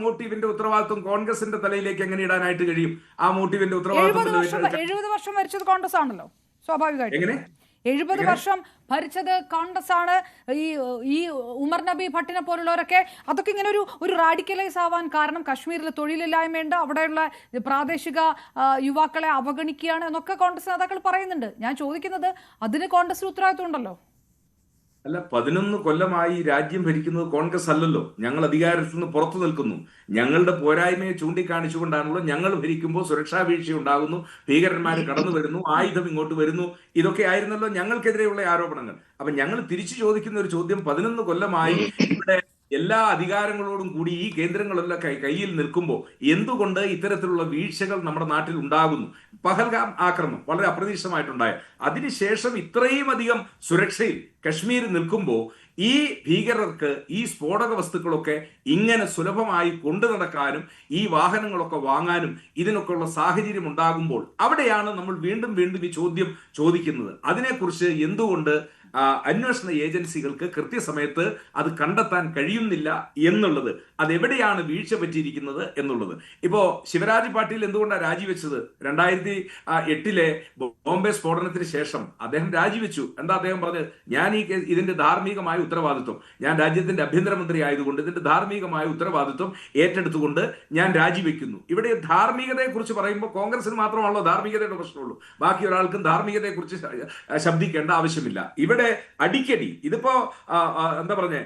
മോട്ടീവിന്റെ ഉത്തരവാദിത്വം കോൺഗ്രസിന്റെ തലയിലേക്ക് എങ്ങനെ ഇടാനായിട്ട് കഴിയും? ആ മോട്ടീവിന്റെ ഉത്തരവാദിത്വം 70 വർഷം ഭരിച്ചത് കോൺഗ്രസ് ആണല്ലോ, സ്വാഭാവികമായിട്ട്. 70 വർഷം ഭരിച്ചത് കോൺഗ്രസ് ആണ്. ഈ ഉമർ നബി ഭട്ടിനെ പോലുള്ളവരൊക്കെ അതൊക്കെ ഇങ്ങനെ ഒരു റാഡിക്കലൈസ് ആവാൻ കാരണം കശ്മീരിൽ തൊഴിലില്ലായ്മയുണ്ട്, അവിടെയുള്ള പ്രാദേശിക യുവാക്കളെ അവഗണിക്കുകയാണ് എന്നൊക്കെ കോൺഗ്രസ് നേതാക്കൾ പറയുന്നുണ്ട്. ഞാൻ ചോദിക്കുന്നത് അതിന് കോൺഗ്രസിന് ഉത്തരവാദിത്വം ഉണ്ടല്ലോ. അല്ല, 11 കൊല്ലമായി രാജ്യം ഭരിക്കുന്നത് കോൺഗ്രസ് അല്ലല്ലോ. ഞങ്ങൾ അധികാരത്തിൽ നിന്ന് പുറത്തു നിൽക്കുന്നു. ഞങ്ങളുടെ പോരായ്മയെ ചൂണ്ടിക്കാണിച്ചുകൊണ്ടാണല്ലോ ഞങ്ങൾ ഭരിക്കുമ്പോൾ സുരക്ഷാ വീഴ്ച ഉണ്ടാകുന്നു, ഭീകരന്മാർ കടന്നു വരുന്നു, ആയുധം ഇങ്ങോട്ട് വരുന്നു, ഇതൊക്കെ ആയിരുന്നല്ലോ ഞങ്ങൾക്കെതിരെയുള്ള ആരോപണങ്ങൾ. അപ്പൊ ഞങ്ങൾ തിരിച്ചു ചോദിക്കുന്ന ഒരു ചോദ്യം, 11 കൊല്ലമായി ഇവിടെ എല്ലാ അധികാരങ്ങളോടും കൂടി ഈ കേന്ദ്രങ്ങളെല്ലാം കയ്യിൽ നിൽക്കുമ്പോൾ എന്തുകൊണ്ട് ഇത്തരത്തിലുള്ള വീഴ്ചകൾ നമ്മുടെ നാട്ടിൽ ഉണ്ടാകുന്നു? പഹൽഗാം ആക്രമണം വളരെ അപ്രതീക്ഷിതമായിട്ടുണ്ടായ, അതിനുശേഷം ഇത്രയും അധികം സുരക്ഷയിൽ കശ്മീർ നിൽക്കുമ്പോൾ ഈ ഭീകരർക്ക് ഈ സ്ഫോടക വസ്തുക്കളൊക്കെ ഇങ്ങനെ സുലഭമായി കൊണ്ടു നടക്കാനും ഈ വാഹനങ്ങളൊക്കെ വാങ്ങാനും ഇതിനൊക്കെയുള്ള സാഹചര്യം ഉണ്ടാകുമ്പോൾ അവിടെയാണ് നമ്മൾ വീണ്ടും വീണ്ടും ഈ ചോദ്യം ചോദിക്കുന്നത്. അതിനെക്കുറിച്ച് എന്തുകൊണ്ട് അന്വേഷണ ഏജൻസികൾക്ക് കൃത്യസമയത്ത് അത് കണ്ടെത്താൻ കഴിയുന്നില്ല എന്നുള്ളത്, അതെവിടെയാണ് വീഴ്ച പറ്റിയിരിക്കുന്നത് എന്നുള്ളത്. ഇപ്പോ ശിവരാജ് പാട്ടീൽ എന്തുകൊണ്ടാണ് രാജിവെച്ചത്? 2008 ബോംബെ സ്ഫോടനത്തിന് ശേഷം അദ്ദേഹം രാജിവെച്ചു. എന്താ അദ്ദേഹം പറഞ്ഞത്? ഞാൻ ഇതിന്റെ ധാർമ്മികമായ ഉത്തരവാദിത്വം, ഞാൻ രാജ്യത്തിന്റെ ആഭ്യന്തരമന്ത്രി ആയതുകൊണ്ട് ഇതിന്റെ ധാർമ്മികമായ ഉത്തരവാദിത്വം ഏറ്റെടുത്തുകൊണ്ട് ഞാൻ രാജിവെക്കുന്നു. ഇവിടെ ധാർമ്മികതയെ കുറിച്ച് പറയുമ്പോൾ കോൺഗ്രസിന് മാത്രമാണല്ലോ ധാർമ്മികതയുടെ പ്രശ്നമുള്ളൂ, ബാക്കി ഒരാൾക്കും ധാർമ്മികതയെ കുറിച്ച് ശബ്ദിക്കേണ്ട ആവശ്യമില്ല. ഇവിടെ അടിക്കടി ഇതിപ്പോ എന്താ പറഞ്ഞേ,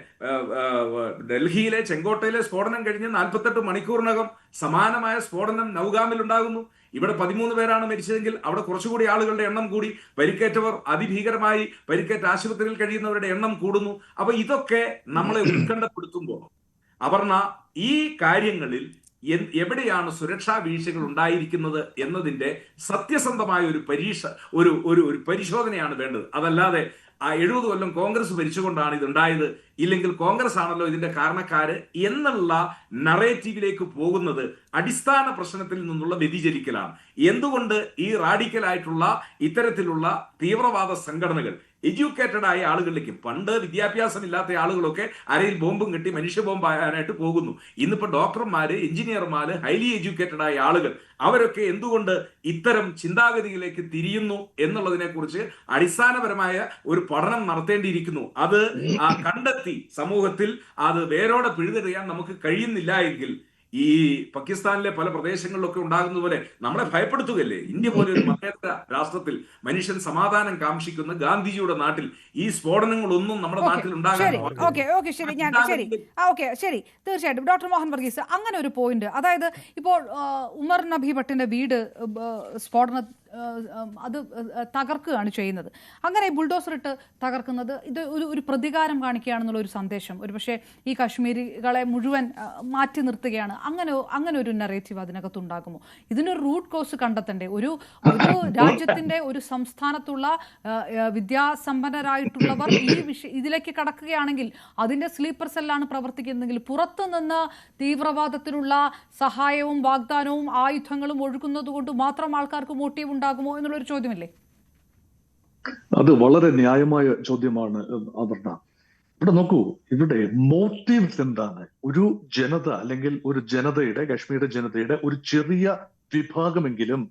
ഡൽഹിയിലെ ചെങ്കോട്ടയിലെ സ്ഫോടനം കഴിഞ്ഞ് 48 മണിക്കൂറിനകം സമാനമായ സ്ഫോടനം നൗഗാമിൽ ഉണ്ടാകുന്നു. ഇവിടെ 13 പേരാണ് മരിച്ചതെങ്കിൽ അവിടെ കുറച്ചുകൂടി ആളുകളുടെ എണ്ണം കൂടി, പരിക്കേറ്റവർ അതിഭീകരമായി പരിക്കേറ്റ ആശുപത്രിയിൽ കഴിയുന്നവരുടെ എണ്ണം കൂടുന്നു. അപ്പൊ ഇതൊക്കെ നമ്മളെ ഉത്കണ്ഠപ്പെടുത്തുമ്പോൾ അപർണ, ഈ കാര്യങ്ങളിൽ എവിടെയാണ് സുരക്ഷാ വീഴ്ചകൾ ഉണ്ടായിരിക്കുന്നത് എന്നതിന്റെ സത്യസന്ധമായ ഒരു പരിശോധനയാണ് വേണ്ടത്. അതല്ലാതെ 70 കൊല്ലം കോൺഗ്രസ് ഭരിച്ചുകൊണ്ടാണ് ഇതുണ്ടായത്, ഇല്ലെങ്കിൽ കോൺഗ്രസ് ആണല്ലോ ഇതിന്റെ കാരണക്കാര് എന്നുള്ള നറേറ്റീവിലേക്ക് പോകുന്നത് അടിസ്ഥാന പ്രശ്നത്തിൽ നിന്നുള്ള വ്യതിചലിക്കലാണ്. എന്തുകൊണ്ട് ഈ റാഡിക്കലായിട്ടുള്ള ഇത്തരത്തിലുള്ള തീവ്രവാദ സംഘടനകൾ എഡ്യൂക്കേറ്റഡ് ആയ ആളുകളിലേക്ക്, പണ്ട് വിദ്യാഭ്യാസമില്ലാത്ത ആളുകളൊക്കെ അരയിൽ ബോംബും കെട്ടി മനുഷ്യ ബോംബാകാനായിട്ട് പോകുന്നു. ഇന്നിപ്പോ ഡോക്ടർമാര്, എഞ്ചിനീയർമാര്, ഹൈലി എഡ്യൂക്കേറ്റഡ് ആയ ആളുകൾ, അവരൊക്കെ എന്തുകൊണ്ട് ഇത്തരം ചിന്താഗതിയിലേക്ക് തിരിയുന്നു എന്നുള്ളതിനെ കുറിച്ച് അടിസ്ഥാനപരമായ ഒരു പഠനം നടത്തേണ്ടിയിരിക്കുന്നു. അത് കണ്ടെത്തി സമൂഹത്തിൽ അത് വേരോടെ പിഴുതെറിയാൻ നമുക്ക് കഴിയുന്നില്ല എങ്കിൽ ഈ പാകിസ്ഥാനിലെ പല പ്രദേശങ്ങളിലൊക്കെ ഉണ്ടാകുന്ന പോലെ നമ്മളെ ഭയപ്പെടുത്തുകയല്ലേ. ഇന്ത്യ പോലെ ഒരു മതേതര രാഷ്ട്രത്തിൽ മനുഷ്യൻ സമാധാനം കാംക്ഷിക്കുന്ന ഗാന്ധിജിയുടെ നാട്ടിൽ ഈ സ്ഫോടനങ്ങളൊന്നും നമ്മുടെ നാട്ടിൽ ഉണ്ടാകാൻ ശരി. തീർച്ചയായിട്ടും ഡോക്ടർ മോഹൻ വർഗീസ്, അങ്ങനെ ഒരു പോയിന്റ്, അതായത് ഇപ്പോൾ ഉമർ നബി ഭട്ടിന്റെ വീട് സ്ഫോടന അത് തകർക്കുകയാണ് ചെയ്യുന്നത്. അങ്ങനെ ബുൾഡോസർ ഇട്ട് തകർക്കുന്നത് ഇത് ഒരു പ്രതികാരം കാണിക്കുകയാണെന്നുള്ള ഒരു സന്ദേശം ഒരുപക്ഷെ ഈ കശ്മീരികളെ മുഴുവൻ മാറ്റി നിർത്തുകയാണ്, അങ്ങനെ ഒരു നറേറ്റീവ് അതിനകത്ത് ഉണ്ടാകുമോ? ഇതിനൊരു റൂട്ട് കോസ് കണ്ടെത്തണ്ടേ? ഒരു രാജ്യത്തിന്റെ ഒരു സംസ്ഥാനത്തുള്ള വിദ്യാസമ്പന്നരായിട്ടുള്ളവർ ഇതിലേക്ക് കടക്കുകയാണെങ്കിൽ അതിന്റെ സ്ലീപ്പർ സെല്ലാണ് പ്രവർത്തിക്കുന്നതെങ്കിൽ പുറത്തുനിന്ന് തീവ്രവാദത്തിനുള്ള സഹായവും വാഗ്ദാനവും ആയുധങ്ങളും ഒഴുകുന്നത് കൊണ്ട് മാത്രം ആൾക്കാർക്ക് മോട്ടീവ് ഉണ്ടാകുമോ എന്നുള്ളൊരു ചോദ്യമല്ലേ? അത് വളരെ ന്യായമായ ചോദ്യമാണ് അപർണ. ഇവിടെ നോക്കൂ, ഇവിടെ മോട്ടീവ്സ് എന്താണ്? ഒരു ജനത അല്ലെങ്കിൽ ഒരു ജനതയുടെ, കശ്മീർ ജനതയുടെ ഒരു ചെറിയ വിഭാഗമെങ്കിലും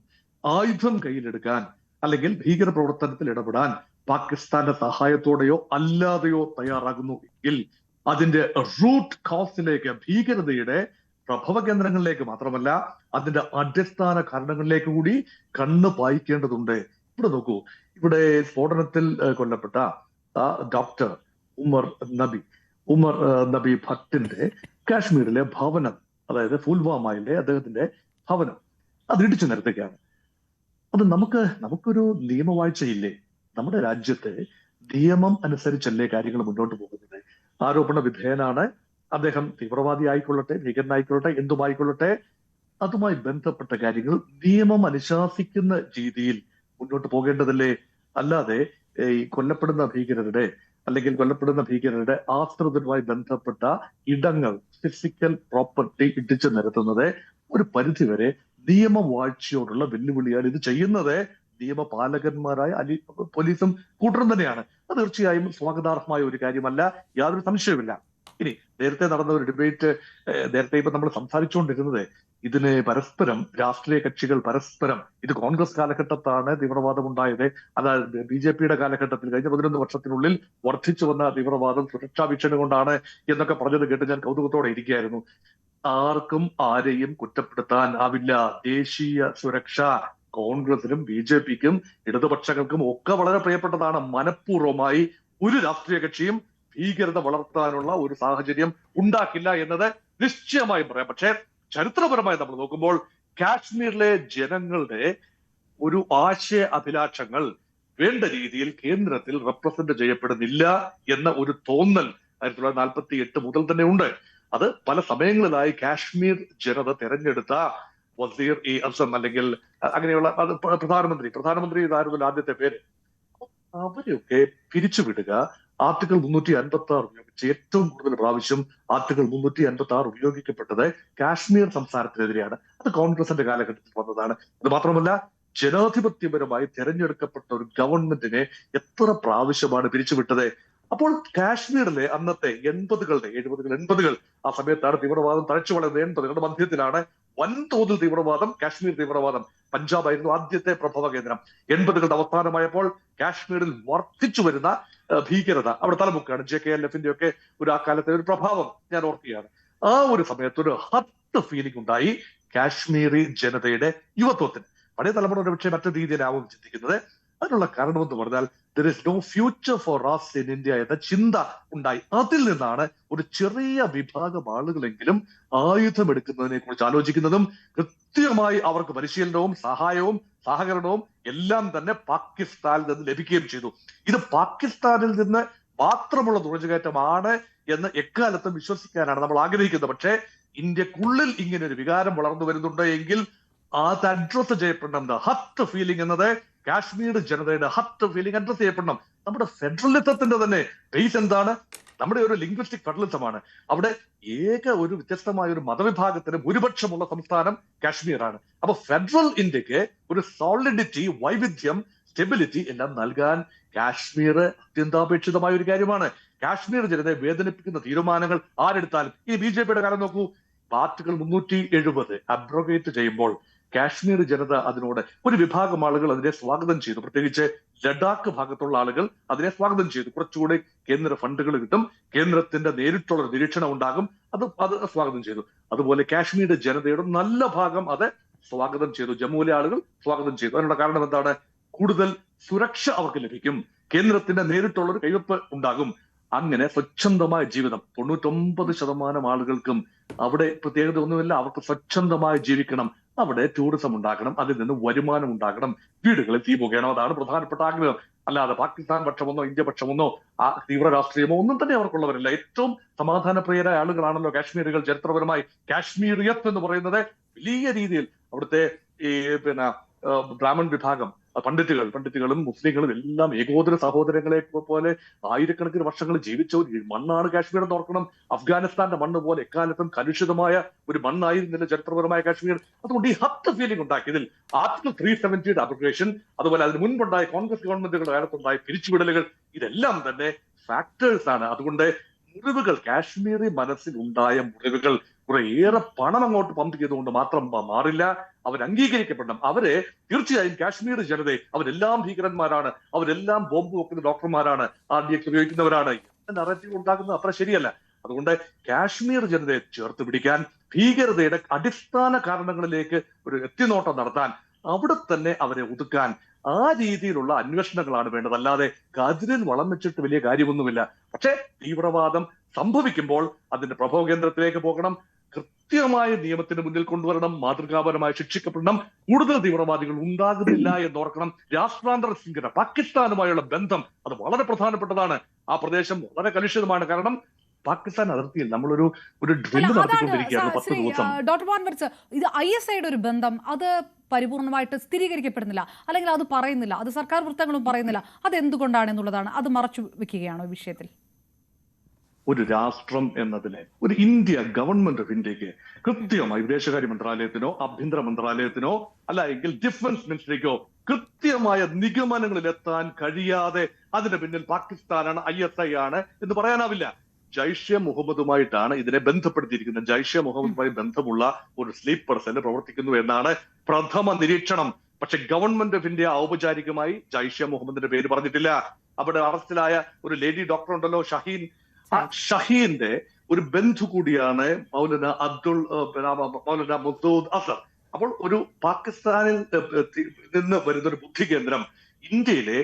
ആയുധം കയ്യിലെടുക്കാൻ അല്ലെങ്കിൽ ഭീകര പ്രവർത്തനത്തിൽ ഇടപെടാൻ പാകിസ്ഥാന്റെ സഹായത്തോടെയോ അല്ലാതെയോ തയ്യാറാകുന്നു എങ്കിൽ അതിന്റെ റൂട്ട് കോസിലേക്ക്, ഭീകരതയുടെ പ്രഭവ കേന്ദ്രങ്ങളിലേക്ക് മാത്രമല്ല അതിന്റെ അടിസ്ഥാന കാരണങ്ങളിലേക്ക് കൂടി കണ്ണ് പായിക്കേണ്ടതുണ്ട്. ഇവിടെ നോക്കൂ, ഇവിടെ സ്ഫോടനത്തിൽ കൊല്ലപ്പെട്ട ഡോക്ടർ ഉമർ നബി ഭട്ടിന്റെ കാശ്മീരിലെ ഭവനം അതായത് പുൽവാമയിലെ അദ്ദേഹത്തിന്റെ ഭവനം അത് ഇടിച്ചു നിരത്തുകയാണ്. അത് നമുക്കൊരു നിയമവാഴ്ചയില്ലേ? നമ്മുടെ രാജ്യത്തെ നിയമം അനുസരിച്ചല്ലേ കാര്യങ്ങൾ മുന്നോട്ട് പോകുന്നത്? ആരോപണ വിധേയനാണ് അദ്ദേഹം, തീവ്രവാദി ആയിക്കൊള്ളട്ടെ, ഭീകരനായിക്കൊള്ളട്ടെ, എന്തുമായിക്കൊള്ളട്ടെ, അതുമായി ബന്ധപ്പെട്ട കാര്യങ്ങൾ നിയമം അനുശാസിക്കുന്ന രീതിയിൽ മുന്നോട്ട് പോകേണ്ടതല്ലേ? അല്ലാതെ ഈ കൊല്ലപ്പെടുന്ന ഭീകരരുടെ ആശ്രിതരുമായി ബന്ധപ്പെട്ട ഇടങ്ങൾ, ഫിസിക്കൽ പ്രോപ്പർട്ടി ഇടിച്ചു നിരത്തുന്നത് ഒരു പരിധിവരെ നിയമവാഴ്ചയോടുള്ള വെല്ലുവിളിയാണ്. ഇത് ചെയ്യുന്നത് നിയമപാലകന്മാരായ പോലീസും കൂട്ടരും തന്നെയാണ്. അത് തീർച്ചയായും സ്വാഗതാർഹമായ ഒരു കാര്യമല്ല, യാതൊരു സംശയവുമില്ല. ഇനി നേരത്തെ നടന്ന ഒരു ഡിബേറ്റ്, നേരത്തെ ഇപ്പൊ നമ്മൾ സംസാരിച്ചുകൊണ്ടിരുന്നത് ഇതിന് പരസ്പരം രാഷ്ട്രീയ കക്ഷികൾ പരസ്പരം, ഇത് കോൺഗ്രസ് കാലഘട്ടത്താണ് തീവ്രവാദം ഉണ്ടായത്, അതായത് BJP-യുടെ കാലഘട്ടത്തിൽ കഴിഞ്ഞ 11 വർഷത്തിനുള്ളിൽ വർദ്ധിച്ചു വന്ന തീവ്രവാദം സുരക്ഷാ ഭീഷണി കൊണ്ടാണ് എന്നൊക്കെ പറഞ്ഞത് കേട്ട് ഞാൻ കൗതുകത്തോടെ ഇരിക്കുകയായിരുന്നു. ആർക്കും ആരെയും കുറ്റപ്പെടുത്താൻ ആവില്ല. ദേശീയ സുരക്ഷ കോൺഗ്രസിനും BJP-ക്കും ഇടതുപക്ഷങ്ങൾക്കും ഒക്കെ വളരെ പ്രിയപ്പെട്ടതാണ്. മനഃപൂർവ്വമായി ഒരു രാഷ്ട്രീയ കക്ഷിയും ഭീകരത വളർത്താനുള്ള ഒരു സാഹചര്യം ഉണ്ടാക്കില്ല എന്നത് നിശ്ചയമായും പറയാം. പക്ഷേ ചരിത്രപരമായി നമ്മൾ നോക്കുമ്പോൾ കാശ്മീരിലെ ജനങ്ങളുടെ ഒരു ആശയ അഭിലാഷങ്ങൾ വേണ്ട രീതിയിൽ കേന്ദ്രത്തിൽ റെപ്രസെന്റ് ചെയ്യപ്പെടുന്നില്ല എന്ന ഒരു തോന്നൽ 1948 മുതൽ തന്നെ ഉണ്ട്. അത് പല സമയങ്ങളിലായി കാശ്മീർ ജനത തെരഞ്ഞെടുത്ത വസീർ ഇ അസം അല്ലെങ്കിൽ അങ്ങനെയുള്ള പ്രധാനമന്ത്രി ഇതായിരുന്നു ആദ്യത്തെ പേര്, അവരെയൊക്കെ പിരിച്ചുവിടുക, ആർട്ടിക്കിൾ 356 ഉപയോഗിച്ച് ഏറ്റവും കൂടുതൽ പ്രാവശ്യം ആർട്ടിക്കിൾ 356 ഉപയോഗിക്കപ്പെട്ടത് കാശ്മീർ സംസ്ഥാനത്തിനെതിരെയാണ്. അത് കോൺഗ്രസിന്റെ കാലഘട്ടത്തിൽ വന്നതാണ്. അത് മാത്രമല്ല, ജനാധിപത്യപരമായി തെരഞ്ഞെടുക്കപ്പെട്ട ഒരു ഗവൺമെന്റിനെ എത്ര പ്രാവശ്യമാണ് പിരിച്ചുവിട്ടത്? അപ്പോൾ കാശ്മീരിലെ അന്നത്തെ 70-കൾ ആ സമയത്താണ് തീവ്രവാദം തഴച്ചു വളർന്നത്. 80-കളുടെ മധ്യത്തിലാണ് വൻതോതിൽ തീവ്രവാദം, കാശ്മീർ തീവ്രവാദം. പഞ്ചാബായിരുന്നു ആദ്യത്തെ പ്രഭവ കേന്ദ്രം. 80-കളുടെ അവസാനമായപ്പോൾ കാശ്മീരിൽ വർദ്ധിച്ചു വരുന്ന ഭീകരത അവിടെ തലമുക്കാണ്. JKLF-ന്റെ ഒക്കെ ആ കാലത്തെ ഒരു പ്രഭാവം ഞാൻ ഓർക്കുകയാണ്. ആ ഒരു സമയത്ത് ഒരു ഹർട്ട് ഫീലിംഗ് ഉണ്ടായി കാശ്മീരി ജനതയുടെ യുവത്വത്തിന്. പഴയ തലമുറ പക്ഷേ മറ്റൊരു രീതിയിലാവും ചിന്തിക്കുന്നത്. അതിനുള്ള കാരണം എന്ന് പറഞ്ഞാൽ there is no future for us in India എന്ന ചിന്ത ഉണ്ടായി. അതിൽ നിന്നാണ് ഒരു ചെറിയ വിഭാഗം ആളുകളെങ്കിലും ആയുധമെടുക്കുന്നതിനെ കുറിച്ച് ആലോചിക്കുന്നതും കൃത്യമായി അവർക്ക് പരിശീലനവും സഹായവും സഹകരണവും എല്ലാം തന്നെ പാകിസ്ഥാനിൽ നിന്ന് ലഭിക്കുകയും ചെയ്തു. ഇത് പാകിസ്ഥാനിൽ നിന്ന് മാത്രമുള്ള നുഴഞ്ഞുകയറ്റമാണ് എന്ന് എക്കാലത്തും വിശ്വസിക്കാനാണ് നമ്മൾ ആഗ്രഹിക്കുന്നത്. പക്ഷേ ഇന്ത്യക്കുള്ളിൽ ഇങ്ങനെ ഒരു വികാരം വളർന്നു വരുന്നുണ്ട് എങ്കിൽ അത് അഡ്രസ് ചെയ്യപ്പെടണം. ഹർട്ട് ഫീലിംഗ് എന്നത് കാശ്മീർ ജനതയുടെ ഹർട്ട് ഫീലിംഗ് അഡ്രസ് ചെയ്യപ്പെടണം. നമ്മുടെ ഫെഡറലിസത്തിന്റെ തന്നെ ബേസ് എന്താണ്? നമ്മുടെ ഒരു ലിംഗ്വിസ്റ്റിക് ഫെഡറലിസമാണ്. അവിടെ ഒരു വ്യത്യസ്തമായ ഒരു മതവിഭാഗത്തിന് ഭൂരിപക്ഷമുള്ള സംസ്ഥാനം കാശ്മീരാണ്. അപ്പൊ ഫെഡറൽ ഇന്ത്യക്ക് ഒരു സോളിഡിറ്റി, വൈവിധ്യം, സ്റ്റെബിലിറ്റി എല്ലാം നൽകാൻ കാശ്മീർ അത്യന്താപേക്ഷിതമായ ഒരു കാര്യമാണ്. കാശ്മീർ ജനതയെ വേദനിപ്പിക്കുന്ന തീരുമാനങ്ങൾ ആരെടുത്താലും, ഈ BJP-യുടെ കാലം നോക്കൂ, ആർട്ടിക്കിൾ 370 അബ്രോഗേറ്റ് ചെയ്യുമ്പോൾ കാശ്മീർ ജനത അതിനോട് ഒരു വിഭാഗം ആളുകൾ അതിനെ സ്വാഗതം ചെയ്തു. പ്രത്യേകിച്ച് ലഡാക്ക് ഭാഗത്തുള്ള ആളുകൾ അതിനെ സ്വാഗതം ചെയ്തു. കുറച്ചുകൂടി കേന്ദ്ര ഫണ്ടുകൾ കിട്ടും, കേന്ദ്രത്തിന്റെ നേരിട്ടുള്ള നിരീക്ഷണം ഉണ്ടാകും, അത് സ്വാഗതം ചെയ്തു. അതുപോലെ കാശ്മീർ ജനതയുടെ നല്ല ഭാഗം അത് സ്വാഗതം ചെയ്തു. ജമ്മുവിലെ ആളുകൾ സ്വാഗതം ചെയ്തു. അതിനുള്ള കാരണം എന്താണ്? കൂടുതൽ സുരക്ഷ അവർക്ക് ലഭിക്കും, കേന്ദ്രത്തിന്റെ നേരിട്ടുള്ള ഒരു കൈവപ്പ് ഉണ്ടാകും. അങ്ങനെ സ്വച്ഛന്തമായ ജീവിതം 99% ആളുകൾക്കും അവിടെ പ്രത്യേകത ഒന്നുമില്ല. അവർക്ക് സ്വച്ഛന്തമായി ജീവിക്കണം, അവിടെ ടൂറിസം ഉണ്ടാക്കണം, അതിൽ നിന്ന് വരുമാനം ഉണ്ടാക്കണം, വീടുകളിൽ തീ പുകയണം. അതാണ് പ്രധാനപ്പെട്ട ആഗ്രഹം. അല്ലാതെ പാകിസ്ഥാൻ പക്ഷമൊന്നോ ഇന്ത്യ പക്ഷമൊന്നോ ആ തീവ്ര രാഷ്ട്രീയമോ ഒന്നും തന്നെ അവർക്കുള്ളവരില്ല. ഏറ്റവും സമാധാനപ്രിയരായ ആളുകളാണല്ലോ കാശ്മീരികൾ. ചരിത്രപരമായി കാശ്മീരിയത്ത് എന്ന് പറയുന്നത് വലിയ രീതിയിൽ അവിടുത്തെ ഈ ബ്രാഹ്മൺ വിഭാഗം പണ്ഡിറ്റുകളും മുസ്ലിങ്ങളും എല്ലാം ഏകോദര സഹോദരങ്ങളെ പോലെ ആയിരക്കണക്കിന് വർഷങ്ങൾ ജീവിച്ച ഒരു മണ്ണാണ് കാശ്മീർ എന്ന് ഓർക്കണം. അഫ്ഗാനിസ്ഥാന്റെ മണ്ണ് പോലെ എക്കാലത്തും കലുഷിതമായ ഒരു മണ്ണായിരുന്നില്ല ചരിത്രപരമായ കാശ്മീർ. അതുകൊണ്ട് ഈ ഹർട്ട് ഫീലിംഗ് ഉണ്ടാക്കിയതിൽ ആർട്ടിക്കിൾ 370 അബ്രോഗേഷൻ, അതുപോലെ അതിന് മുൻപുണ്ടായ കോൺഗ്രസ് ഗവൺമെന്റുകളുടെ കാലത്തുണ്ടായ പിരിച്ചുവിടലുകൾ, ഇതെല്ലാം തന്നെ ഫാക്ടേഴ്സ് ആണ്. അതുകൊണ്ട് മുറിവുകൾ, കാശ്മീരി മനസ്സിൽ ഉണ്ടായ മുറിവുകൾ കുറേയേറെ പണം അങ്ങോട്ട് പമ്പ് ചെയ്തുകൊണ്ട് മാത്രം മാറില്ല. അവർ അംഗീകരിക്കപ്പെടണം. അവരെ തീർച്ചയായും കാശ്മീർ ജനതയെ അവരെല്ലാം ഭീകരന്മാരാണ്, അവരെല്ലാം ബോംബ് വെക്കുന്ന ഡോക്ടർമാരാണ്, RDX ഉപയോഗിക്കുന്നവരാണ് എന്ന നറേറ്റീവ് ഉണ്ടാക്കുന്നത് അത്ര ശരിയല്ല. അതുകൊണ്ട് കാശ്മീർ ജനതയെ ചേർത്ത് പിടിക്കാൻ, ഭീകരതയുടെ അടിസ്ഥാന കാരണങ്ങളിലേക്ക് ഒരു എത്തിനോട്ടം നടത്താൻ, അവിടെ തന്നെ അവരെ ഒതുക്കാൻ, ആ രീതിയിലുള്ള അന്വേഷണങ്ങളാണ് വേണ്ടത്. അല്ലാതെ കതിരിൽ വളം വെച്ചിട്ട് വലിയ കാര്യമൊന്നുമില്ല. പക്ഷേ തീവ്രവാദം സംഭവിക്കുമ്പോൾ അതിന്റെ പ്രഭവ കേന്ദ്രത്തിലേക്ക് പോകണം, കൃത്യമായ നിയമത്തിന് മുന്നിൽ കൊണ്ടുവരണം, മാതൃകാപരമായി ശിക്ഷിക്കപ്പെടണം. കൂടുതൽ തീവ്രവാദികൾ ഉണ്ടാകുന്നില്ല എന്നോർക്കണം. രാഷ്ട്രാന്തര ശൃംഖല, പാകിസ്ഥാനുമായുള്ള ബന്ധം അത് വളരെ പ്രധാനപ്പെട്ടതാണ്. ആ പ്രദേശം വളരെ കലുഷിതമാണ്. കാരണം പാകിസ്ഥാൻ അതിർത്തിയിൽ നമ്മളൊരു ഡ്രില്ല് നടത്തിക്കൊണ്ടിരിക്കുകയാണ് 10 ദിവസം. ഡോക്ടർ വാൻവർട്സ്, ഇത് ISIയുടെ ഒരു ബന്ധം അത് പരിപൂർണമായിട്ട് സ്ഥിരീകരിക്കപ്പെടുന്നില്ല, അല്ലെങ്കിൽ അത് പറയുന്നില്ല, അത് സർക്കാർ വൃത്തങ്ങളും പറയുന്നില്ല. അത് എന്തുകൊണ്ടാണെന്നുള്ളതാണ്, അത് മറച്ചു വെക്കുകയാണോ ഈ വിഷയത്തിൽ? ഒരു രാഷ്ട്രം എന്നതിലെ ഒരു ഇന്ത്യ, ഗവൺമെന്റ് ഓഫ് ഇന്ത്യക്ക് കൃത്യമായി വിദേശകാര്യ മന്ത്രാലയത്തിനോ ആഭ്യന്തര മന്ത്രാലയത്തിനോ അല്ല എങ്കിൽ ഡിഫൻസ് മിനിസ്ട്രിക്കോ കൃത്യമായ നിഗമനങ്ങളിൽ എത്താൻ കഴിയാതെ അതിന് പിന്നിൽ പാകിസ്ഥാനാണ്, ISI ആണ് എന്ന് പറയാനാവില്ല. ജയ്ഷെ മുഹമ്മദുമായിട്ടാണ് ഇതിനെ ബന്ധപ്പെടുത്തിയിരിക്കുന്നത്. ജയ്ഷെ മുഹമ്മദുമായി ബന്ധമുള്ള ഒരു സ്ലീപ്പർ സെല്ല് പ്രവർത്തിക്കുന്നു എന്നാണ് പ്രഥമ നിരീക്ഷണം. പക്ഷെ ഗവൺമെന്റ് ഓഫ് ഇന്ത്യ ഔപചാരികമായി ജയ്ഷെ മുഹമ്മദിന്റെ പേര് പറഞ്ഞിട്ടില്ല. അവിടെ അറസ്റ്റിലായ ഒരു ലേഡി ഡോക്ടർ ഉണ്ടല്ലോ, ഷഹീൻ, ആ ഷഹീന്റെ ഒരു ബന്ധു കൂടിയാണ് മൗലാന മസൂദ് അസർ. അപ്പോൾ ഒരു പാകിസ്ഥാനിൽ നിന്ന് വരുന്ന ഒരു ബുദ്ധി കേന്ദ്രം ഇന്ത്യയിലെ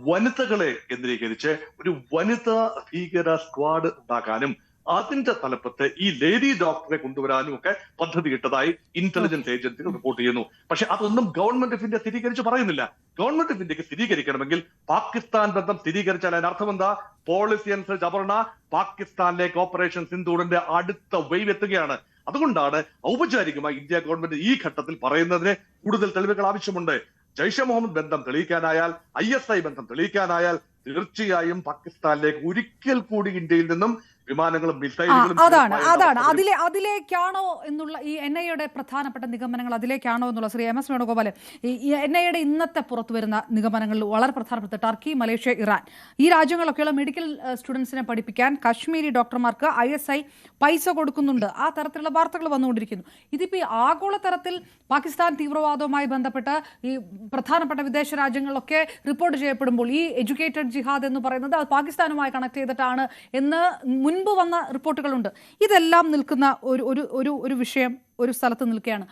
വനിതകളെ കേന്ദ്രീകരിച്ച് ഒരു വനിതാ ഭീകര സ്ക്വാഡ് ഉണ്ടാക്കാനും അതിന്റെ തലപ്പത്ത് ഈ ലേഡി ഡോക്ടറെ കൊണ്ടുവരാനും ഒക്കെ പദ്ധതി ഇട്ടതായി ഇന്റലിജൻസ് ഏജൻസികൾ റിപ്പോർട്ട് ചെയ്യുന്നു. പക്ഷെ അതൊന്നും ഗവൺമെന്റ് ഓഫ് ഇന്ത്യ സ്ഥിരീകരിച്ച് പറയുന്നില്ല. ഗവൺമെന്റ് ഓഫ് ഇന്ത്യക്ക് സ്ഥിരീകരിക്കണമെങ്കിൽ പാകിസ്ഥാൻ ബന്ധം സ്ഥിരീകരിച്ചാൽ അതിനർത്ഥം എന്താ? പോളിസി അനുസരിച്ച് അപർണ പാകിസ്ഥാനിലേക്ക് ഓപ്പറേഷൻ സിന്ദൂറിന്റെ അടുത്ത വേവ് എത്തുകയാണ്. അതുകൊണ്ടാണ് ഔപചാരികമായി ഇന്ത്യ ഗവൺമെന്റ് ഈ ഘട്ടത്തിൽ പറയുന്നതിന് കൂടുതൽ തെളിവുകൾ ആവശ്യമുണ്ട്. ജയ്ഷെ മുഹമ്മദ് ബന്ധം തെളിയിക്കാനായാൽ, ISI ബന്ധം തെളിയിക്കാനായാൽ തീർച്ചയായും പാകിസ്ഥാനിലേക്ക് ഒരിക്കൽ കൂടി ഇന്ത്യയിൽ നിന്നും വിമാനങ്ങളും മിസൈലുകളും അതാണ് അതിലേക്കാണോ എന്നുള്ള ഈ NIAയുടെ പ്രധാനപ്പെട്ട നിഗമനങ്ങൾ അതിലേക്കാണോ എന്നുള്ള ശ്രീ MS വേണുഗോപാൽ, ഈ NIAയുടെ ഇന്നത്തെ പുറത്തു വരുന്ന നിഗമനങ്ങളിൽ വളരെ പ്രധാനപ്പെട്ട ടർക്കി, മലേഷ്യ, ഇറാൻ ഈ രാജ്യങ്ങളൊക്കെയുള്ള മെഡിക്കൽ സ്റ്റുഡൻസിനെ പഠിപ്പിക്കാൻ കാശ്മീരി ഡോക്ടർമാർക്ക് ISI പൈസ കൊടുക്കുന്നുണ്ട്. ആ തരത്തിലുള്ള വാർത്തകൾ വന്നുകൊണ്ടിരിക്കുന്നു. ഇതിപ്പോൾ ഈ ആഗോള തരത്തിൽ പാകിസ്ഥാൻ തീവ്രവാദവുമായി ബന്ധപ്പെട്ട് ഈ പ്രധാനപ്പെട്ട വിദേശ രാജ്യങ്ങളിലൊക്കെ റിപ്പോർട്ട് ചെയ്യപ്പെടുമ്പോൾ ഈ എഡ്യൂക്കേറ്റഡ് ജിഹാദ് എന്ന് പറയുന്നത് അത് പാകിസ്ഥാനുമായി കണക്ട് ചെയ്തിട്ടാണ് എന്ന് മുൻപ് വന്ന റിപ്പോർട്ടുകളുണ്ട്. ഇതെല്ലാം നിൽക്കുന്ന ഒരു വിഷയം ഒരു സ്ഥലത്ത് നിൽക്കുകയാണ്.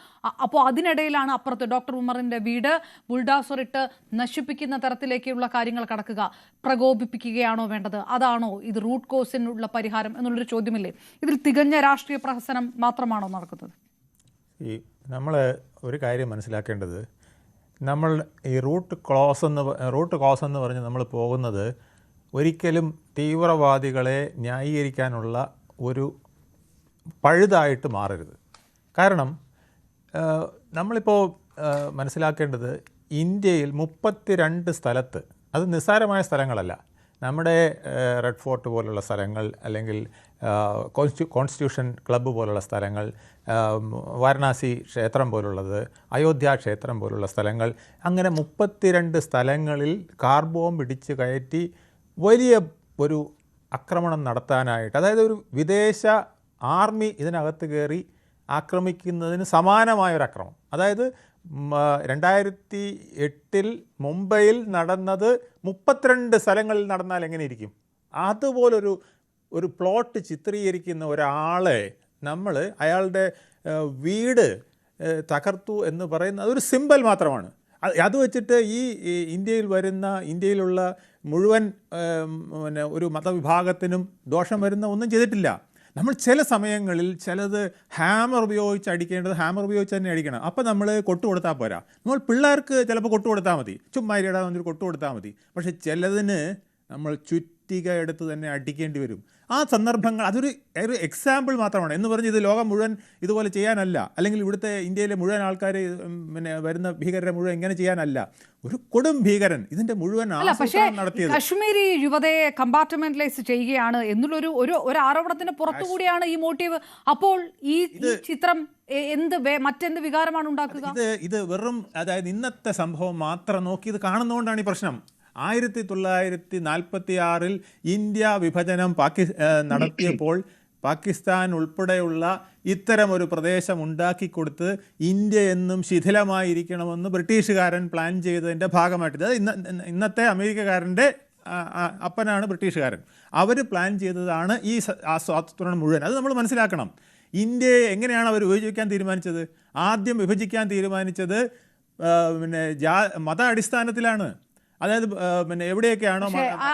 അപ്പോൾ അതിനിടയിലാണ് അപ്പുറത്ത് ഡോക്ടർ ഉമറിന്റെ വീട് ബുൾഡോസർ ഇട്ട് നശിപ്പിക്കുന്ന തരത്തിലേക്കുള്ള കാര്യങ്ങൾ കടക്കുക. പ്രകോപിപ്പിക്കുകയാണോ വേണ്ടത്? അതാണോ ഇത് റൂട്ട് കോസിനുള്ള പരിഹാരം എന്നുള്ളൊരു ചോദ്യമില്ലേ? ഇതിൽ തികഞ്ഞ രാഷ്ട്രീയ പ്രഹസനം മാത്രമാണോ നടക്കുന്നത്? നമ്മൾ ഒരു കാര്യം മനസ്സിലാക്കേണ്ടത്, നമ്മൾ ഈ റൂട്ട് കോസ് എന്ന് പറഞ്ഞ് നമ്മൾ പോകുന്നത് ഒരിക്കലും തീവ്രവാദികളെ ന്യായീകരിക്കാനുള്ള ഒരു പഴുതായിട്ട് മാറരുത്. കാരണം നമ്മളിപ്പോൾ മനസ്സിലാക്കേണ്ടത് ഇന്ത്യയിൽ 32 സ്ഥലത്ത്, അത് നിസ്സാരമായ സ്ഥലങ്ങളല്ല, നമ്മുടെ റെഡ് ഫോർട്ട് പോലുള്ള സ്ഥലങ്ങൾ, അല്ലെങ്കിൽ കോൺസ്റ്റിറ്റ്യൂഷൻ ക്ലബ്ബ് പോലുള്ള സ്ഥലങ്ങൾ, വാരണാസി ക്ഷേത്രം പോലുള്ളത്, അയോധ്യ ക്ഷേത്രം പോലുള്ള സ്ഥലങ്ങൾ, അങ്ങനെ 32 സ്ഥലങ്ങളിൽ കാർ ബോംബ് ഇടിച്ച് കയറ്റി വലിയ ഒരു ആക്രമണം നടത്താനായിട്ട്, അതായത് ഒരു വിദേശ ആർമി ഇതിനകത്ത് കയറി ആക്രമിക്കുന്നതിന് സമാനമായൊരു ആക്രമണം. അതായത് 2008 മുംബൈയിൽ നടന്നത് 32 സ്ഥലങ്ങളിൽ നടന്നാൽ എങ്ങനെ ഇരിക്കും? അതുപോലൊരു പ്ലോട്ട് ചിത്രീകരിക്കുന്ന ഒരാളെ നമ്മൾ അയാളുടെ വീട് തകർത്തു എന്ന് പറയുന്ന അതൊരു സിമ്പൽ മാത്രമാണ്. അത് വെച്ചിട്ട് ഈ ഇന്ത്യയിലുള്ള മുഴുവൻ ഒരു മതവിഭാഗത്തിനും ദോഷം വരുന്ന ഒന്നും ചെയ്തിട്ടില്ല. നമ്മൾ ചില സമയങ്ങളിൽ ചിലത് ഹാമർ ഉപയോഗിച്ച് അടിക്കേണ്ടത് ഹാമർ ഉപയോഗിച്ച് തന്നെ അടിക്കണം. അപ്പോൾ നമ്മൾ കൊട്ടു കൊടുത്താൽ പോരാ. നമ്മൾ പിള്ളേർക്ക് ചിലപ്പോൾ കൊട്ടു കൊടുത്താൽ മതി, ചുമ്മാ ഇടാൻ വന്നൊരു കൊട്ടു കൊടുത്താൽ മതി. പക്ഷേ ചിലതിന് നമ്മൾ ചുറ്റിക എടുത്ത് തന്നെ അടിക്കേണ്ടി വരും. ആ സന്ദർഭങ്ങൾ അതൊരു എക്സാമ്പിൾ മാത്രമാണ്. എന്ന് പറഞ്ഞ് ഇത് ലോകം മുഴുവൻ ഇതുപോലെ ചെയ്യാനല്ല, അല്ലെങ്കിൽ ഇവിടുത്തെ ഇന്ത്യയിലെ മുഴുവൻ ആൾക്കാർ വരുന്ന ഭീകരരെ മുഴുവൻ ഇങ്ങനെ ചെയ്യാനല്ല. ഒരു കൊടും ഭീകരൻ ഇതിന്റെ മുഴുവൻ നടത്തിയത് കശ്മീരി യുവതയെ കമ്പാർട്ട്മെന്റലൈസ് ചെയ്യുകയാണ് എന്നുള്ളൊരു ഒരു ആരോപണത്തിന് പുറത്തുകൂടിയാണ് ഈ മോട്ടീവ്. അപ്പോൾ ഈ ചിത്രം മറ്റെന്ത് വികാരമാണ് ഉണ്ടാക്കുക? ഇത് വെറും, അതായത് ഇന്നത്തെ സംഭവം മാത്രം നോക്കി ഇത് കാണുന്നതുകൊണ്ടാണ് ഈ പ്രശ്നം. 1946 ഇന്ത്യ വിഭജനം നടത്തിയപ്പോൾ പാകിസ്ഥാൻ ഉൾപ്പെടെയുള്ള ഇത്തരമൊരു പ്രദേശം ഉണ്ടാക്കിക്കൊടുത്ത് ഇന്ത്യ എന്നും ശിഥിലമായിരിക്കണമെന്ന് ബ്രിട്ടീഷുകാരൻ പ്ലാൻ ചെയ്തതിൻ്റെ ഭാഗമായിട്ട്, അത് ഇന്നത്തെ അമേരിക്കക്കാരൻ്റെ അപ്പനാണ് ബ്രിട്ടീഷുകാരൻ, അവർ പ്ലാൻ ചെയ്തതാണ് ഈ സ്വാതന്ത്ര്യം മുഴുവൻ. അത് നമ്മൾ മനസ്സിലാക്കണം. ഇന്ത്യയെ എങ്ങനെയാണ് അവർ വിഭജിക്കാൻ തീരുമാനിച്ചത്? ആദ്യം വിഭജിക്കാൻ തീരുമാനിച്ചത് മത അടിസ്ഥാനത്തിലാണ്. അതായത് പിന്നെ എവിടെയൊക്കെയാണോ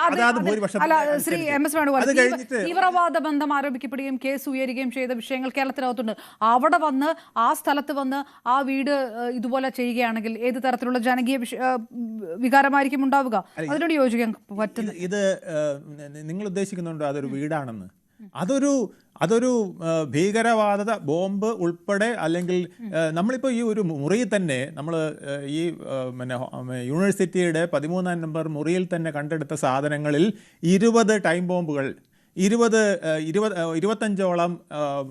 അതാത് ഭൂരിപക്ഷം ശ്രീ എം എസ് വേണുഗോപാൽ, തീവ്രവാദ ബന്ധം ആരോപിക്കപ്പെടുകയും കേസ് ഉയരുകയും ചെയ്ത വിഷയങ്ങൾ കേരളത്തിനകത്തുണ്ട്. അവിടെ വന്ന് ആ സ്ഥലത്ത് വന്ന് ആ വീട് ഇതുപോലെ ചെയ്യുകയാണെങ്കിൽ ഏത് തരത്തിലുള്ള ജനകീയ വികാരമായിരിക്കും ഉണ്ടാവുക? അതിനോട് യോജിക്കാൻ പറ്റുന്നു. ഇത് നിങ്ങൾ ഉദ്ദേശിക്കുന്നുണ്ടോ അതൊരു വീടാണെന്ന്? അതൊരു ഭീകരവാദ ബോംബ് ഉൾപ്പെടെ, അല്ലെങ്കിൽ നമ്മളിപ്പോൾ ഈ ഒരു മുറിയിൽ തന്നെ നമ്മൾ ഈ പിന്നെ യൂണിവേഴ്സിറ്റിയുടെ 13-ാം നമ്പർ മുറിയിൽ തന്നെ കണ്ടെടുത്ത സാധനങ്ങളിൽ 20 ടൈം ബോംബുകൾ, 25ഓളം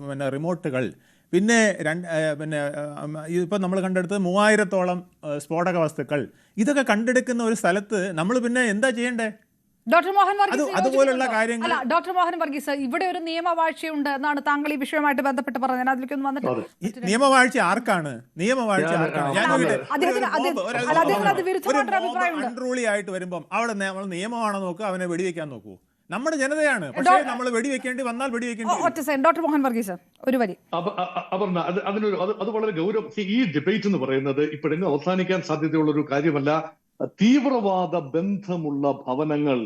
പിന്നെ റിമോട്ടുകൾ, പിന്നെ ഇപ്പം നമ്മൾ കണ്ടെടുത്തത് 3000-ഓളം സ്ഫോടക വസ്തുക്കൾ. ഇതൊക്കെ കണ്ടെടുക്കുന്ന ഒരു സ്ഥലത്ത് നമ്മൾ പിന്നെ എന്താ ചെയ്യേണ്ടേ? ഡോക്ടർ മോഹൻ വർഗീസ്, അതുപോലുള്ള കാര്യങ്ങൾ. ഡോക്ടർ മോഹൻ വർഗീസ്, ഇവിടെ ഒരു നിയമവാഴ്ചയുണ്ട് എന്നാണ് താങ്കൾ ഈ വിഷയവുമായിട്ട് ബന്ധപ്പെട്ട് പറഞ്ഞത്. ഞാൻ അതിലേക്കൊന്നും വന്നിട്ട് നിയമവാഴ്ച ആർക്കാണ്? അൺറൂളി ആയിട്ട് വരുമ്പം അവിടെ നമ്മൾ നിയമമാണോ നോക്കുക, അവനെ വെടിവെക്കാൻ നോക്കൂ? നമ്മുടെ ജനതയാണ്, പക്ഷേ നമ്മൾ വെടിവെക്കേണ്ടി വന്നാൽ വെടിവെക്കേണ്ടി. ഡോക്ടർ മോഹൻ വർഗീസ് ഒരു വരി. അത് വളരെ ഗൗരവം. ഈ ഡിബേറ്റ് എന്ന് പറയുന്നത് ഇപ്പോഴെങ്കിലും അവസാനിക്കാൻ സാധ്യതയുള്ള ഒരു കാര്യമല്ല. തീവ്രവാദ ബന്ധമുള്ള ഭവനങ്ങൾ,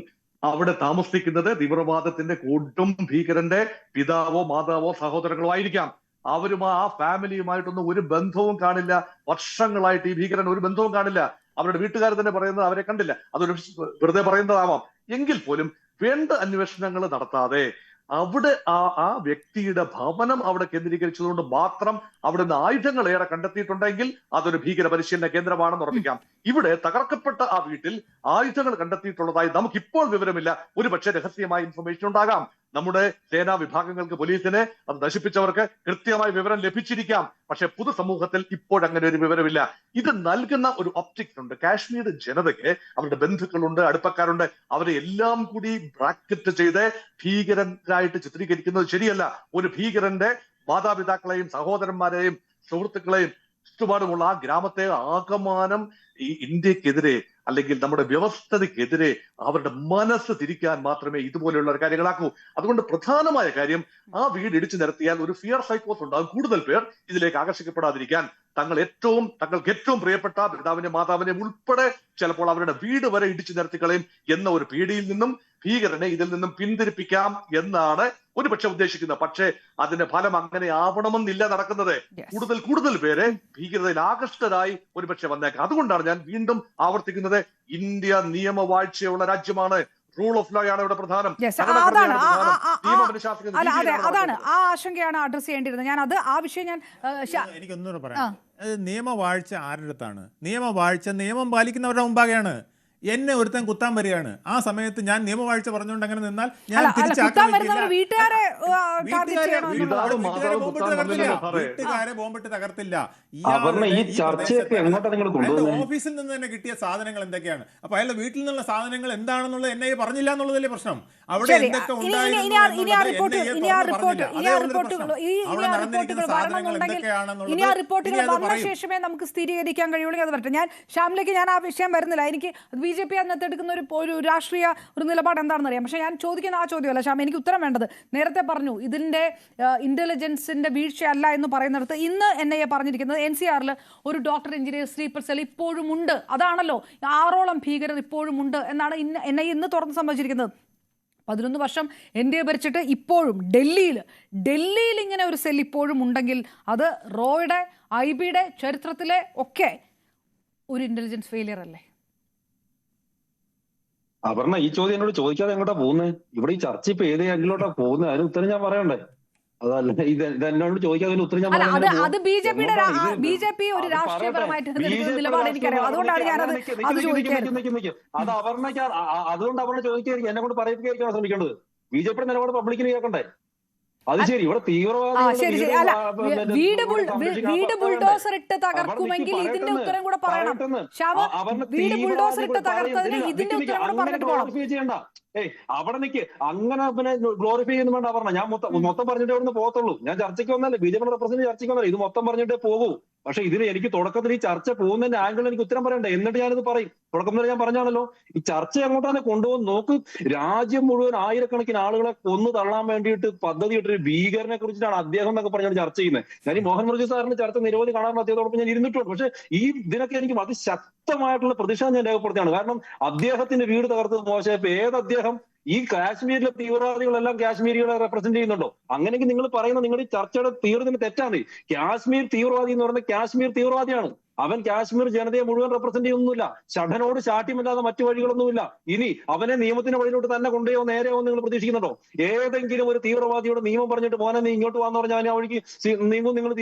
അവിടെ താമസിക്കുന്നത് തീവ്രവാദത്തിന്റെ കൂട്ടും ഭീകരന്റെ പിതാവോ മാതാവോ സഹോദരങ്ങളോ ആയിരിക്കാം. അവരും ആ ഫാമിലിയുമായിട്ടൊന്നും ഒരു ബന്ധവും കാണില്ല. വർഷങ്ങളായിട്ട് ഈ ഭീകരൻ ഒരു ബന്ധവും കാണില്ല. അവരുടെ വീട്ടുകാർ തന്നെ പറയുന്നത് അവരെ കണ്ടില്ല. അതൊരു വെറുതെ പറയുന്നതാവാം. എങ്കിൽ പോലും വേണ്ട അന്വേഷണങ്ങൾ നടത്താതെ അവിടെ ആ വ്യക്തിയുടെ ഭവനം അവിടെ കേന്ദ്രീകരിച്ചതുകൊണ്ട് മാത്രം അവിടെ നിന്ന് ആയുധങ്ങൾ ഏറെ കണ്ടെത്തിയിട്ടുണ്ടെങ്കിൽ അതൊരു ഭീകര പരിശീലന കേന്ദ്രമാണെന്ന് ഉറപ്പിക്കാം. ഇവിടെ തകർക്കപ്പെട്ട ആ വീട്ടിൽ ആയുധങ്ങൾ കണ്ടെത്തിയിട്ടുള്ളതായി നമുക്കിപ്പോൾ വിവരമില്ല. ഒരു പക്ഷേ രഹസ്യമായ ഇൻഫർമേഷൻ ഉണ്ടാകാം. നമ്മുടെ സേനാ വിഭാഗങ്ങൾക്ക്, പോലീസിന് അത് നശിപ്പിച്ചവർക്ക് കൃത്യമായ വിവരം ലഭിച്ചിരിക്കാം. പക്ഷെ പൊതുസമൂഹത്തിൽ ഇപ്പോഴങ്ങനെ ഒരു വിവരമില്ല. ഇത് നൽകുന്ന ഒരു ഒപ്റ്റിക്സ് ഉണ്ട്. കാശ്മീർ ജനതയ്ക്ക് അവരുടെ ബന്ധുക്കളുണ്ട്, അടുപ്പക്കാരുണ്ട്. അവരെ എല്ലാം കൂടി ബ്രാക്കറ്റ് ചെയ്ത് ഭീകരരായിട്ട് ചിത്രീകരിക്കുന്നത് ശരിയല്ല. ഒരു ഭീകരന്റെ മാതാപിതാക്കളെയും സഹോദരന്മാരെയും സുഹൃത്തുക്കളെയും ചുറ്റുപാടുമുള്ള ആ ഗ്രാമത്തെ ആകമാനം ഈ ഇന്ത്യക്കെതിരെ അല്ലെങ്കിൽ നമ്മുടെ വ്യവസ്ഥതയ്ക്കെതിരെ അവരുടെ മനസ്സ് തിരിക്കാൻ മാത്രമേ ഇതുപോലെയുള്ള കാര്യങ്ങളാക്കൂ. അതുകൊണ്ട് പ്രധാനമായ കാര്യം, ആ വീട് ഇടിച്ചു നിരത്തിയാൽ ഒരു ഫിയർ സൈക്കോസ് ഉണ്ടാകും. കൂടുതൽ പേർ ഇതിലേക്ക് ആകർഷിക്കപ്പെടാതിരിക്കാൻ തങ്ങൾക്ക് ഏറ്റവും പ്രിയപ്പെട്ട പിതാവിനെ മാതാവിനെ ഉൾപ്പെടെ ചിലപ്പോൾ അവരുടെ വീട് വരെ ഇടിച്ചു നിരത്തിക്കളയും എന്ന ഒരു പേടിയിൽ നിന്നും ഭീകരനെ ഇതിൽ നിന്നും പിന്തിരിപ്പിക്കാം എന്നാണ് ഒരുപക്ഷെ ഉദ്ദേശിക്കുന്നത്. പക്ഷേ അതിന്റെ ഫലം അങ്ങനെ ആവണമെന്നില്ല നടക്കുന്നത്. കൂടുതൽ പേരെ ഭീകരതയിൽ ആകർഷ്ടരായി ഒരുപക്ഷെ വന്നേക്കാം. അതുകൊണ്ടാണ് ഞാൻ വീണ്ടും ആവർത്തിക്കുന്നത്, ഇന്ത്യ നിയമവാഴ്ചയുള്ള രാജ്യമാണ്. റൂൾ ഓഫ് ലോ ആണ് ഇവിടെ പ്രധാനം. അതാണ് ആ ആശങ്കയാണ് അഡ്രസ് ചെയ്യേണ്ടിയിരുന്നത്. ഞാൻ ആ വിഷയം എനിക്കൊന്നുകൂടെ പറയാം. നിയമവാഴ്ച ആരുടെ അടുത്താണ്? നിയമം പാലിക്കുന്നവരുടെ മുമ്പാകെയാണ്. എന്നെ ഒരുത്തൻ കുത്താൻ വരികയാണ്. ആ സമയത്ത് ഞാൻ നിയമവാഴ്ച പറഞ്ഞുകൊണ്ട് അങ്ങനെ നിന്നാൽ ഞാൻ വീട്ടുകാരെ ബോംബിട്ട് തകർത്തില്ല. ഓഫീസിൽ നിന്ന് തന്നെ കിട്ടിയ സാധനങ്ങൾ എന്തൊക്കെയാണ്? അപ്പൊ അയാളുടെ വീട്ടിൽ നിന്നുള്ള സാധനങ്ങൾ എന്താണെന്നുള്ളത് എന്നെ പറഞ്ഞില്ല എന്നുള്ളതല്ലേ പ്രശ്നം. അവിടെ എന്തൊക്കെ ശേഷമേ നമുക്ക് സ്ഥിരീകരിക്കാൻ കഴിയുള്ളൂ. അത് പറ്റും. ഞാൻ ഷ്യാമിലേക്ക് ഞാൻ ആ വിഷയം വരുന്നില്ല. എനിക്ക് BJP അതിനകത്ത് എടുക്കുന്ന ഒരു രാഷ്ട്രീയ ഒരു നിലപാട് എന്താണെന്ന് അറിയാം. പക്ഷേ ഞാൻ ചോദിക്കുന്ന ആ ചോദ്യമല്ല ശ്യാം, എനിക്ക് ഉത്തരം വേണ്ടത്. നേരത്തെ പറഞ്ഞു ഇതിന്റെ ഇന്റലിജൻസിന്റെ വീഴ്ചയല്ല എന്ന് പറയുന്നിടത്ത് ഇന്ന് NIA പറഞ്ഞിരിക്കുന്നത് NCRൽ ഒരു ഡോക്ടർ എഞ്ചിനീയർ സ്ലീപ്പർ സെൽ ഇപ്പോഴും ഉണ്ട്. അതാണല്ലോ 6ഓളം ഭീകരർ ഇപ്പോഴും ഉണ്ട് എന്നാണ് NIA ഇന്ന് തുറന്ന് സംഭവിച്ചിരിക്കുന്നത്. 11 വർഷം NDA ഭരിച്ചിട്ട് ഇപ്പോഴും ഡൽഹിയിൽ ഇങ്ങനെ ഒരു സെൽ ഇപ്പോഴും ഉണ്ടെങ്കിൽ അത് റോയുടെ IBയുടെ ചരിത്രത്തിലെ ഒക്കെ ഒരു ഇന്റലിജൻസ് ഫെയിലിയർ അല്ലേ? അപർണ, ഈ ചോദ്യം എന്നോട് ചോദിക്കാതെ എങ്ങോട്ടാ പോകുന്നത്? ഇവിടെ ഈ ചർച്ച ഇപ്പൊ ഏത് ആംഗിലോട്ടാ പോകുന്നത്? അതിന് ഉത്തരം ഞാൻ പറയണ്ടേ? അതല്ല, ഇത് എന്നോട് ചോദിക്കാതെ ഉത്തരം ഞാൻ അത് BJP ഒരു രാഷ്ട്രീയപരമായിട്ട് നിലപാട് എനിക്കറിയാം. അതുകൊണ്ടാണ് ഞാനത് ചോദിക്കുന്നത്. അത് അപർണയ്ക്ക്, അതുകൊണ്ട് അപർണ ചോദിക്കായിരിക്കും, എന്നെ കൊണ്ട് പറയിപ്പിക്കായിരിക്കും ശ്രമിക്കേണ്ടത്. BJPയുടെ നിലപാട് പബ്ലിക്കിന് കേൾക്കണ്ടേ? അത് ശരി, ഇവിടെ വീട് ബുൾഡോസർ ഇട്ട് തകർക്കുമെങ്കിൽ ഇതിന്റെ ഉത്തരം കൂടെ പറയണം. വീട് ബുൾഡോസർ ഇട്ട് തകർത്തതിന് ഇതിന്റെ ഉത്തരം കൂടെ പറഞ്ഞിട്ട് പോകണം. അവിടെ നിൽക്ക് അങ്ങനെ പിന്നെ ഗ്ലോറിഫൈ ചെയ്യുന്ന വേണ്ട പറഞ്ഞ ഞാൻ മൊത്തം പറഞ്ഞിട്ട് അവിടെ നിന്ന് പോകത്തുള്ളൂ. ഞാൻ ചർച്ചയ്ക്ക് വന്നല്ലേ, ബിജെപി റെപ്രസെന്റ് ചർച്ചയ്ക്ക് വന്നല്ലേ, ഇത് മൊത്തം പറഞ്ഞിട്ടേ പോകൂ. പക്ഷെ ഇതിന് എനിക്ക് തുടക്കത്തിൽ ഈ ചർച്ച പോകുന്നതിന്റെ ആംഗിൾ എനിക്ക് ഉത്തരം പറയണ്ടേ, എന്നിട്ട് ഞാനിത് പറയും. തുടക്കം വരെ ഞാൻ പറഞ്ഞാണല്ലോ ഈ ചർച്ച എങ്ങോട്ടാണ് കൊണ്ടുപോകുന്ന. നോക്ക്, രാജ്യം മുഴുവൻ ആയിരക്കണക്കിന് ആളുകളെ കൊന്നു തള്ളാൻ വേണ്ടിയിട്ട് പദ്ധതി ഇട്ടൊരു ഭീകരനെ കുറിച്ചിട്ടാണ് അദ്ദേഹം എന്നൊക്കെ പറഞ്ഞാണ് ചർച്ച ചെയ്യുന്നത്. ഞാൻ ഈ മോഹൻ മുരളി സാറിന്റെ ചർച്ച നിരവധി കാണാറുണ്ട്, അദ്ദേഹത്തോടൊപ്പം ഞാൻ ഇരുന്നിട്ടുണ്ട്. പക്ഷെ ഈ ഇതിനൊക്കെ എനിക്ക് അതിശക്തമായിട്ടുള്ള പ്രതിഷേധം ഞാൻ രേഖപ്പെടുത്തിയാണ്. കാരണം അദ്ദേഹത്തിന്റെ വീട് തകർത്തത് മോശമായപ്പോ ഏത് അദ്ദേഹം ഈ കാശ്മീരിലെ തീവ്രവാദികളെല്ലാം കാശ്മീരികളെ റെപ്രസെന്റ് ചെയ്യുന്നുണ്ടോ? അങ്ങനെയെങ്കിൽ നിങ്ങൾ പറയുന്ന നിങ്ങളുടെ ഈ ചർച്ചയുടെ തീവ്രത്തിന് തെറ്റാണ്. കാശ്മീർ തീവ്രവാദി എന്ന് പറയുന്നത് കാശ്മീർ തീവ്രവാദിയാണ്. അവൻ കാശ്മീർ ജനതയെ മുഴുവൻ റെപ്രസെന്റ് ചെയ്യുന്നില്ല. ഷഠനോട് ശാഠ്യമല്ലാതെ മറ്റു വഴികളൊന്നുമില്ല. ഇനി അവനെ നിയമത്തിന്റെ വഴിയിലോട്ട് തന്നെ കൊണ്ടുപോയോ നേരെയോ നിങ്ങൾ പ്രതീക്ഷിക്കുന്നുണ്ടോ? ഏതെങ്കിലും ഒരു തീവ്രവാദിയോട് നിയമം പറഞ്ഞിട്ട് മോനെ നീ ഇങ്ങോട്ട് വന്നു പറഞ്ഞാൽ ആ വഴിക്ക് നീങ്ങും നിങ്ങൾ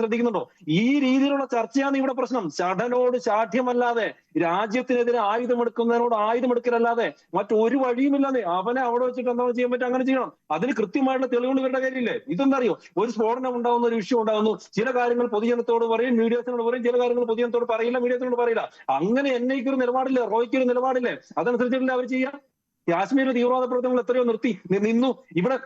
ശ്രദ്ധിക്കുന്നുണ്ടോ? ഈ രീതിയിലുള്ള ചർച്ചയാണ് ഇവിടെ പ്രശ്നം. ഷഠനോട് ശാഠ്യമല്ലാതെ രാജ്യത്തിനെതിരെ ആയുധമെടുക്കുന്നതിനോട് ആയുധമെടുക്കലല്ലാതെ മറ്റൊരു വഴിയുമില്ലാതെ അവനെ അവിടെ വെച്ചിട്ട് എന്താണ് ചെയ്യാൻ പറ്റുക? അങ്ങനെ ചെയ്യണം. അതിന് കൃത്യമായിട്ടുള്ള തെളിവുകൾ ഇവരുടെ കാര്യമില്ലേ? ഇതെന്തറിയോ, ഒരു സ്ഫോടനം ഉണ്ടാകുന്ന, ഒരു വിഷയം ഉണ്ടാകുന്നു, ചില കാര്യങ്ങൾ പൊതുജനത്തോട് പറയും, മീഡിയസിനോട് പറയും, ചില കാര്യങ്ങൾ പൊതുജനത്തോട് പറയില്ല, മീഡിയസിനോട് പറയില്ല. അങ്ങനെ എന്നേക്ക് ഒരു നിലപാടില്ലേ, റോയ്ക്ക് ഒരു നിലപാടില്ലേ? അതനുസരിച്ചിട്ടില്ല അവർ ചെയ്യാം. കാശ്മീരിലെ തീവ്രവാദ പ്രവർത്തനങ്ങൾ എത്രയോ നിന്നു. ഇവിടെ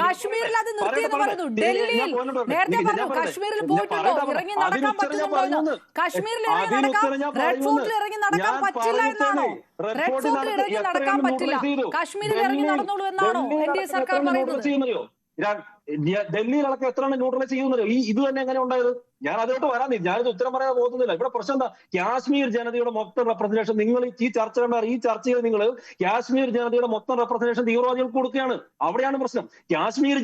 കാശ്മീരിൽ അത് നിർത്തിയെന്ന് പറയുന്നു. ഡൽഹിയിൽ നേരത്തെ പറഞ്ഞു കാശ്മീരിൽ പോയിട്ടുണ്ടോ, ഇറങ്ങി നടക്കാൻ പറ്റുന്നുണ്ടോ? കാശ്മീരിൽ ഇറങ്ങി നടക്കാം, റെഡ് ഫോർട്ടിൽ ഇറങ്ങി നടക്കാൻ പറ്റില്ല എന്നാണോ? റെഡ് ഫോർട്ടിൽ ഇറങ്ങി നടക്കാൻ പറ്റില്ല, കാശ്മീരിൽ ഇറങ്ങി നടന്നോളൂ എന്നാണോ NDA സർക്കാർ പറയുന്നത്? ഡൽഹിയിലൊക്കെ എത്ര ന്യൂട്രലൈസ് ചെയ്യുന്നത് ഇത് തന്നെ എങ്ങനെ ഉണ്ടായത്? ഞാൻ അതിലോട്ട് വരാനില്ല, ഞാനിത് ഉത്തരം പറയാൻ പോകുന്നില്ല. ഇവിടെ പ്രശ്നം എന്താ? കാശ്മീർ ജനതയുടെ മൊത്തം റെപ്രസെന്റേഷൻ നിങ്ങൾ ഈ ചർച്ച കണ്ടാൽ ഈ ചർച്ചയിൽ നിങ്ങൾ കാശ്മീർ ജനതയുടെ മൊത്തം റെപ്രസെന്റേഷൻ തീവ്രവാദികൾക്ക് കൊടുക്കുകയാണ്. അവിടെയാണ് പ്രശ്നം. കാശ്മീർ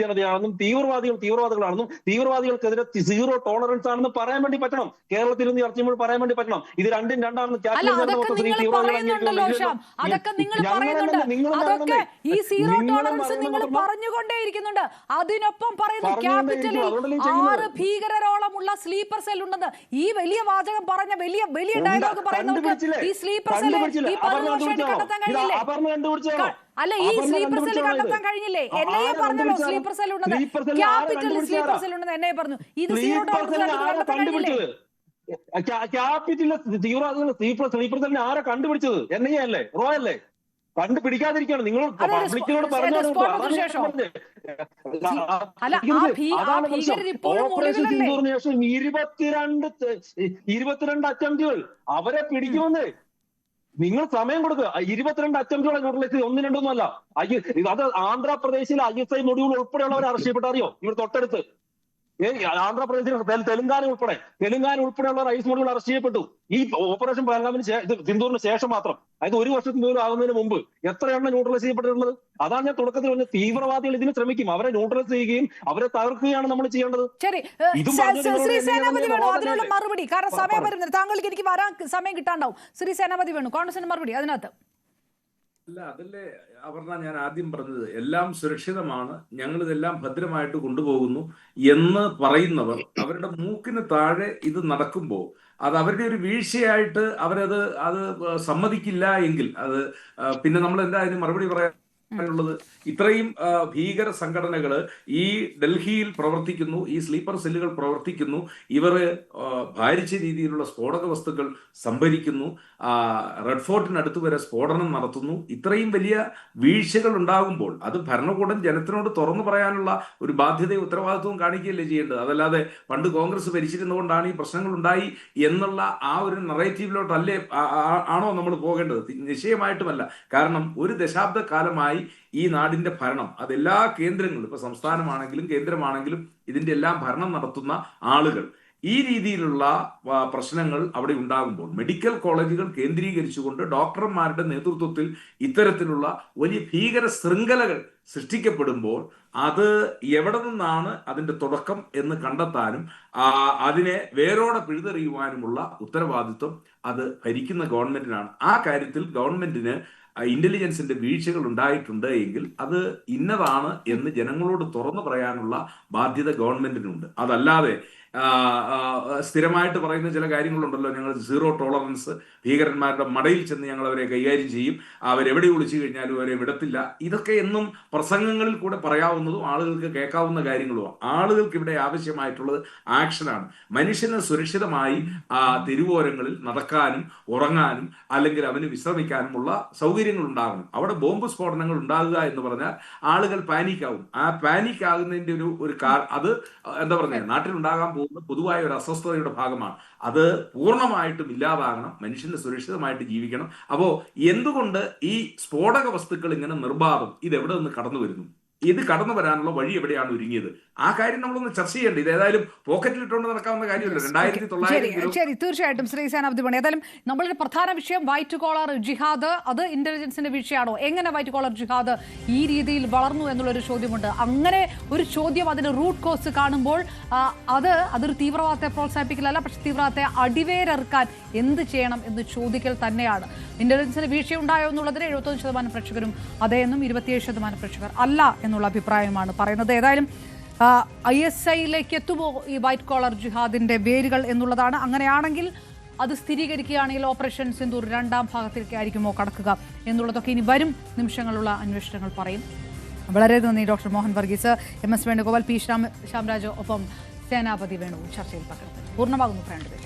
ജനതയാണെന്നും തീവ്രവാദികളാണെന്നും തീവ്രവാദികൾക്കെതിരെ സീറോ ടോളറൻസ് ആണെന്ന് പറയാൻ വേണ്ടി പറ്റണം. കേരളത്തിൽ നിന്ന് ചർച്ച ചെയ്യുമ്പോൾ പറയാൻ വേണ്ടി പറ്റണം. ഇത് രണ്ടും രണ്ടാണെന്ന് കാശ്മീർ ജനത അതൊക്കെ നിങ്ങൾ പറയുന്നുണ്ട്. അതൊക്കെ ഈ സീറോ ടോളറൻസ് നിങ്ങൾ പറഞ്ഞുകൊണ്ടേയിരിക്കുന്നുണ്ട്. അതിനൊപ്പം പറയുന്നു ക്യാപിറ്റലിൽ 6 ഭീകരരോളമുള്ള സ്ലീപ്പർ സെൽ ഉണ്ടെന്ന്. ഈ വലിയ വാചകം പറഞ്ഞ വലിയ ഡയലോഗ് പറയുന്നവർക്ക് ഈ സ്ലീപ്പർ സെൽ ഈ 10 വർഷമായിട്ട് കണ്ടെത്താൻ കഴിഞ്ഞില്ലേ? അല്ല, ഈ സ്ലീപ്പർ സെൽ കണ്ടെത്താൻ കഴിഞ്ഞില്ലേ? NIA പറഞ്ഞല്ലോ സ്ലീപ്പർ സെൽ ഉണ്ടെന്ന്, ക്യാപിറ്റലിൽ സ്ലീപ്പർ സെൽ ഉണ്ടെന്ന് NIA പറഞ്ഞു. ഇത് സീറോ ടോളറൻസ് കണ്ടെത്താൻ കഴിഞ്ഞില്ലേ? ക്യാപിറ്റലിലെ തീവ്രവാദികൾ സ്ലീപ്പർ സെല്ലിനെ ആരാ കണ്ടുപിടിച്ചത്? NIA അല്ലേ, റോ അല്ലേ? കണ്ടുപിടിക്കാതിരിക്കാണ് നിങ്ങൾ പബ്ലിക്കിനോട് പറഞ്ഞു. ഓപ്പറേഷൻ സിന്ദൂറിന് ശേഷം 22 അറ്റംപ്റ്റുകൾ അവരെ പിടിക്കുമെന്ന് നിങ്ങൾ സമയം കൊടുക്കുക. 22 അറ്റംപ്റ്റുകളെ ന്യൂട്രലൈസ് ചെയ്ത് 1, 2 ഒന്നുമല്ല. അത് ആന്ധ്രാപ്രദേശിലെ ISI മൊഡ്യൂൾ ഉൾപ്പെടെയുള്ളവർ അറസ്റ്റ് ചെയ്യപ്പെട്ടറിയോ? ഇവിടെ തൊട്ടടുത്ത് ആന്ധ്രാപ്രദേശിൽ തെലുങ്കാന ഉൾപ്പെടെയുള്ളവർ ഐസ് മൊഡ്യൂൾ അറസ്റ്റ് ചെയ്യപ്പെട്ടു. ഈ ഓപ്പറേഷൻ പഹൽഗാമിന് സിന്ദൂറിന് ശേഷം മാത്രം, അതായത് 1 വർഷത്തിന് പോലും ആകുന്നതിന് മുമ്പ് എത്രയാണ് ന്യൂട്രലൈസ് ചെയ്യപ്പെട്ടിട്ടുള്ളത്? അതാണ് ഞാൻ തുടക്കത്തിൽ പറഞ്ഞത്. തീവ്രവാദികൾ ഇതിന് ശ്രമിക്കും, അവരെ ന്യൂട്രലൈസ് ചെയ്യുകയും അവരെ തകർക്കുകയാണ് നമ്മൾ ചെയ്യേണ്ടത്. ശ്രീ സേനാപതി വേണു അതിനുള്ള മറുപടി, കാരണം സമയം വരുന്നത്, താങ്കൾക്ക് എനിക്ക് വരാൻ സമയം കിട്ടാണ്ടാവും. ശ്രീ സേനാപതി വേണു, കോൺഗ്രസിന്റെ മറുപടി അതിനകത്ത്. അല്ല, അതല്ലേ അപർണ ഞാൻ ആദ്യം പറഞ്ഞത്, എല്ലാം സുരക്ഷിതമാണ്, ഞങ്ങൾ ഇതെല്ലാം ഭദ്രമായിട്ട് കൊണ്ടുപോകുന്നു എന്ന് പറയുന്നവർ അവരുടെ മൂക്കിന് താഴെ ഇത് നടക്കുമ്പോൾ അത് അവരുടെ ഒരു വീഴ്ചയായിട്ട് അത് സമ്മതിക്കില്ല എങ്കിൽ അത് പിന്നെ നമ്മൾ എന്താ അതിന് മറുപടി പറയാനുള്ളത്? ഇത്രയും ഭീകര സംഘടനകൾ ഈ ഡൽഹിയിൽ പ്രവർത്തിക്കുന്നു, ഈ സ്ലീപ്പർ സെല്ലുകൾ പ്രവർത്തിക്കുന്നു, ഇവർ ഭാരിച്ച രീതിയിലുള്ള സ്ഫോടക വസ്തുക്കൾ സംഭരിക്കുന്നു, റെഡ് ഫോർട്ടിനടുത്ത് വരെ സ്ഫോടനം നടത്തുന്നു. ഇത്രയും വലിയ വീഴ്ചകൾ ഉണ്ടാകുമ്പോൾ അത് ഭരണകൂടം ജനത്തിനോട് തുറന്നു പറയാനുള്ള ഒരു ബാധ്യതയും ഉത്തരവാദിത്വവും കാണിക്കുകയല്ലേ ചെയ്യേണ്ടത്? അതല്ലാതെ പണ്ട് കോൺഗ്രസ് ഭരിച്ചിരുന്നുകൊണ്ടാണ് ഈ പ്രശ്നങ്ങൾ ഉണ്ടായി എന്നുള്ള ആ ഒരു നറേറ്റീവിലോട്ടല്ലേ ആണോ നമ്മൾ പോകേണ്ടത്? നിശ്ചയമായിട്ടുമല്ല. കാരണം ഒരു ദശാബ്ദ കാലമായി ഈ നാടിന്റെ ഭരണം അതെല്ലാ കേന്ദ്രങ്ങളും, ഇപ്പൊ സംസ്ഥാനമാണെങ്കിലും കേന്ദ്രമാണെങ്കിലും ഇതിന്റെ എല്ലാം ഭരണം നടത്തുന്ന ആളുകൾ ഈ രീതിയിലുള്ള പ്രശ്നങ്ങൾ അവിടെ ഉണ്ടാകുമ്പോൾ മെഡിക്കൽ കോളേജുകൾ കേന്ദ്രീകരിച്ചുകൊണ്ട് ഡോക്ടർമാരുടെ നേതൃത്വത്തിൽ ഇത്തരത്തിലുള്ള വലിയ ഭീകര ശൃംഖലകൾ സൃഷ്ടിക്കപ്പെടുമ്പോൾ അത് എവിടെ നിന്നാണ് അതിന്റെ തുടക്കം എന്ന് കണ്ടെത്താനും അതിനെ വേരോടെ പിഴുതെറിയുവാനുമുള്ള ഉത്തരവാദിത്വം അത് ഭരിക്കുന്ന ഗവൺമെന്റിനാണ്. ആ കാര്യത്തിൽ ഗവൺമെന്റിന് ഇന്റലിജൻസിന്റെ വീഴ്ചകൾ ഉണ്ടായിട്ടുണ്ട് എങ്കിൽ അത് ഇന്നതാണ് എന്ന് ജനങ്ങളോട് തുറന്നു പറയാനുള്ള ബാധ്യത ഗവൺമെന്റിനുണ്ട്. അതല്ലാതെ സ്ഥിരമായിട്ട് പറയുന്ന ചില കാര്യങ്ങളുണ്ടല്ലോ, ഞങ്ങൾ സീറോ ടോളറൻസ്, ഭീകരന്മാരുടെ മടയിൽ ചെന്ന് ഞങ്ങൾ അവരെ കൈകാര്യം ചെയ്യും, അവരെവിടെ ഒളിച്ചു കഴിഞ്ഞാലും അവരെ വിടത്തില്ല. ഇതൊക്കെ എന്നും പ്രസംഗങ്ങളിൽ കൂടെ പറയാവുന്നതും ആളുകൾക്ക് കേൾക്കാവുന്ന കാര്യങ്ങളുമാണ്. ആളുകൾക്ക് ഇവിടെ ആവശ്യമായിട്ടുള്ളത് ആക്ഷനാണ്. മനുഷ്യന് സുരക്ഷിതമായി തെരുവോരങ്ങളിൽ നടക്കാനും ഉറങ്ങാനും അല്ലെങ്കിൽ അവന് വിശ്രമിക്കാനുമുള്ള സൗകര്യങ്ങൾ ഉണ്ടാകണം. അവിടെ ബോംബ് സ്ഫോടനങ്ങൾ ഉണ്ടാകുക എന്ന് പറഞ്ഞാൽ ആളുകൾ പാനിക്കാവും. ആ പാനിക് ആകുന്നതിന്റെ അത് എന്താ പറയുക, നാട്ടിലുണ്ടാകാൻ പോകുന്ന പൊതുവായ ഒരു അസ്വസ്ഥതയുടെ ഭാഗമാണ്. അത് പൂർണ്ണമായിട്ടും ഇല്ലാതാകണം. മനുഷ്യന് സുരക്ഷിതമായിട്ട് ജീവിക്കണം. അപ്പോ എന്തുകൊണ്ട് ഈ സ്ഫോടക വസ്തുക്കൾ ഇങ്ങനെ നിർബാധം ഇതെവിടെ നിന്ന് കടന്നു വരുന്നു, ഇത് കടന്നു വരാനുള്ള വഴി എവിടെയാണ് ഒരുങ്ങിയത്, ആ കാര്യം നമ്മളൊന്ന് ചർച്ച ചെയ്യേണ്ടത്. ഇത് ഏതായാലും പോക്കറ്റിലിട്ടുകൊണ്ട് നടക്കാവുന്ന കാര്യമല്ല. 2900 ശരി, തീർച്ചയായിട്ടും ശ്രീ സേനാപതി മണി. ഏതായാലും നമ്മളുടെ പ്രധാന വിഷയം വൈറ്റ് കോളർ ജിഹാദ്, അത് ഇന്റലിജൻസിന്റെ വിഷയമാണോ? എങ്ങനെ വൈറ്റ് കോളർ ജിഹാദ് ഈ രീതിയിൽ വളർന്നു എന്നുള്ളൊരു ചോദ്യമുണ്ട്. അങ്ങനെ ഒരു ചോദ്യം, അതിന് റൂട്ട് കോസ് കാണുമ്പോൾ അതൊരു തീവ്രവാദത്തെ പ്രോത്സാഹിപ്പിക്കലല്ല, പക്ഷെ തീവ്രവാദത്തെ അടിവേരറുക്കാൻ എന്ത് ചെയ്യണം എന്ന് ചോദിക്കൽ തന്നെയാണ്. ഇന്റലിജൻസിന് വീഴ്ച ഉണ്ടായോ എന്നുള്ളതിന് 75% പ്രേക്ഷകരും അതേന്നും 27% പ്രേക്ഷകർ അല്ല എന്നുള്ള അഭിപ്രായമാണ് പറയുന്നത്. ഏതായാലും ISIലേക്ക് എത്തുമോ ഈ വൈറ്റ് കോളർ ജിഹാദിന്റെ വേരുകൾ എന്നുള്ളതാണ്. അങ്ങനെയാണെങ്കിൽ അത് സ്ഥിരീകരിക്കുകയാണെങ്കിൽ ഓപ്പറേഷൻ സിന്ദൂർ 2ാം ഭാഗത്തേക്ക് ആയിരിക്കുമോ കടക്കുക എന്നുള്ളതൊക്കെ ഇനി വരും നിമിഷങ്ങളുള്ള അന്വേഷണങ്ങൾ പറയും. വളരെ നന്ദി doctor Mohan Varghese, MS Venugopal, P Shyamraj, ഒപ്പം സേനാപതി വേണു ചർച്ചയിൽ പങ്കെടുത്തു. പൂർണ്ണമാകുന്നു ഫ്രണ്ട്.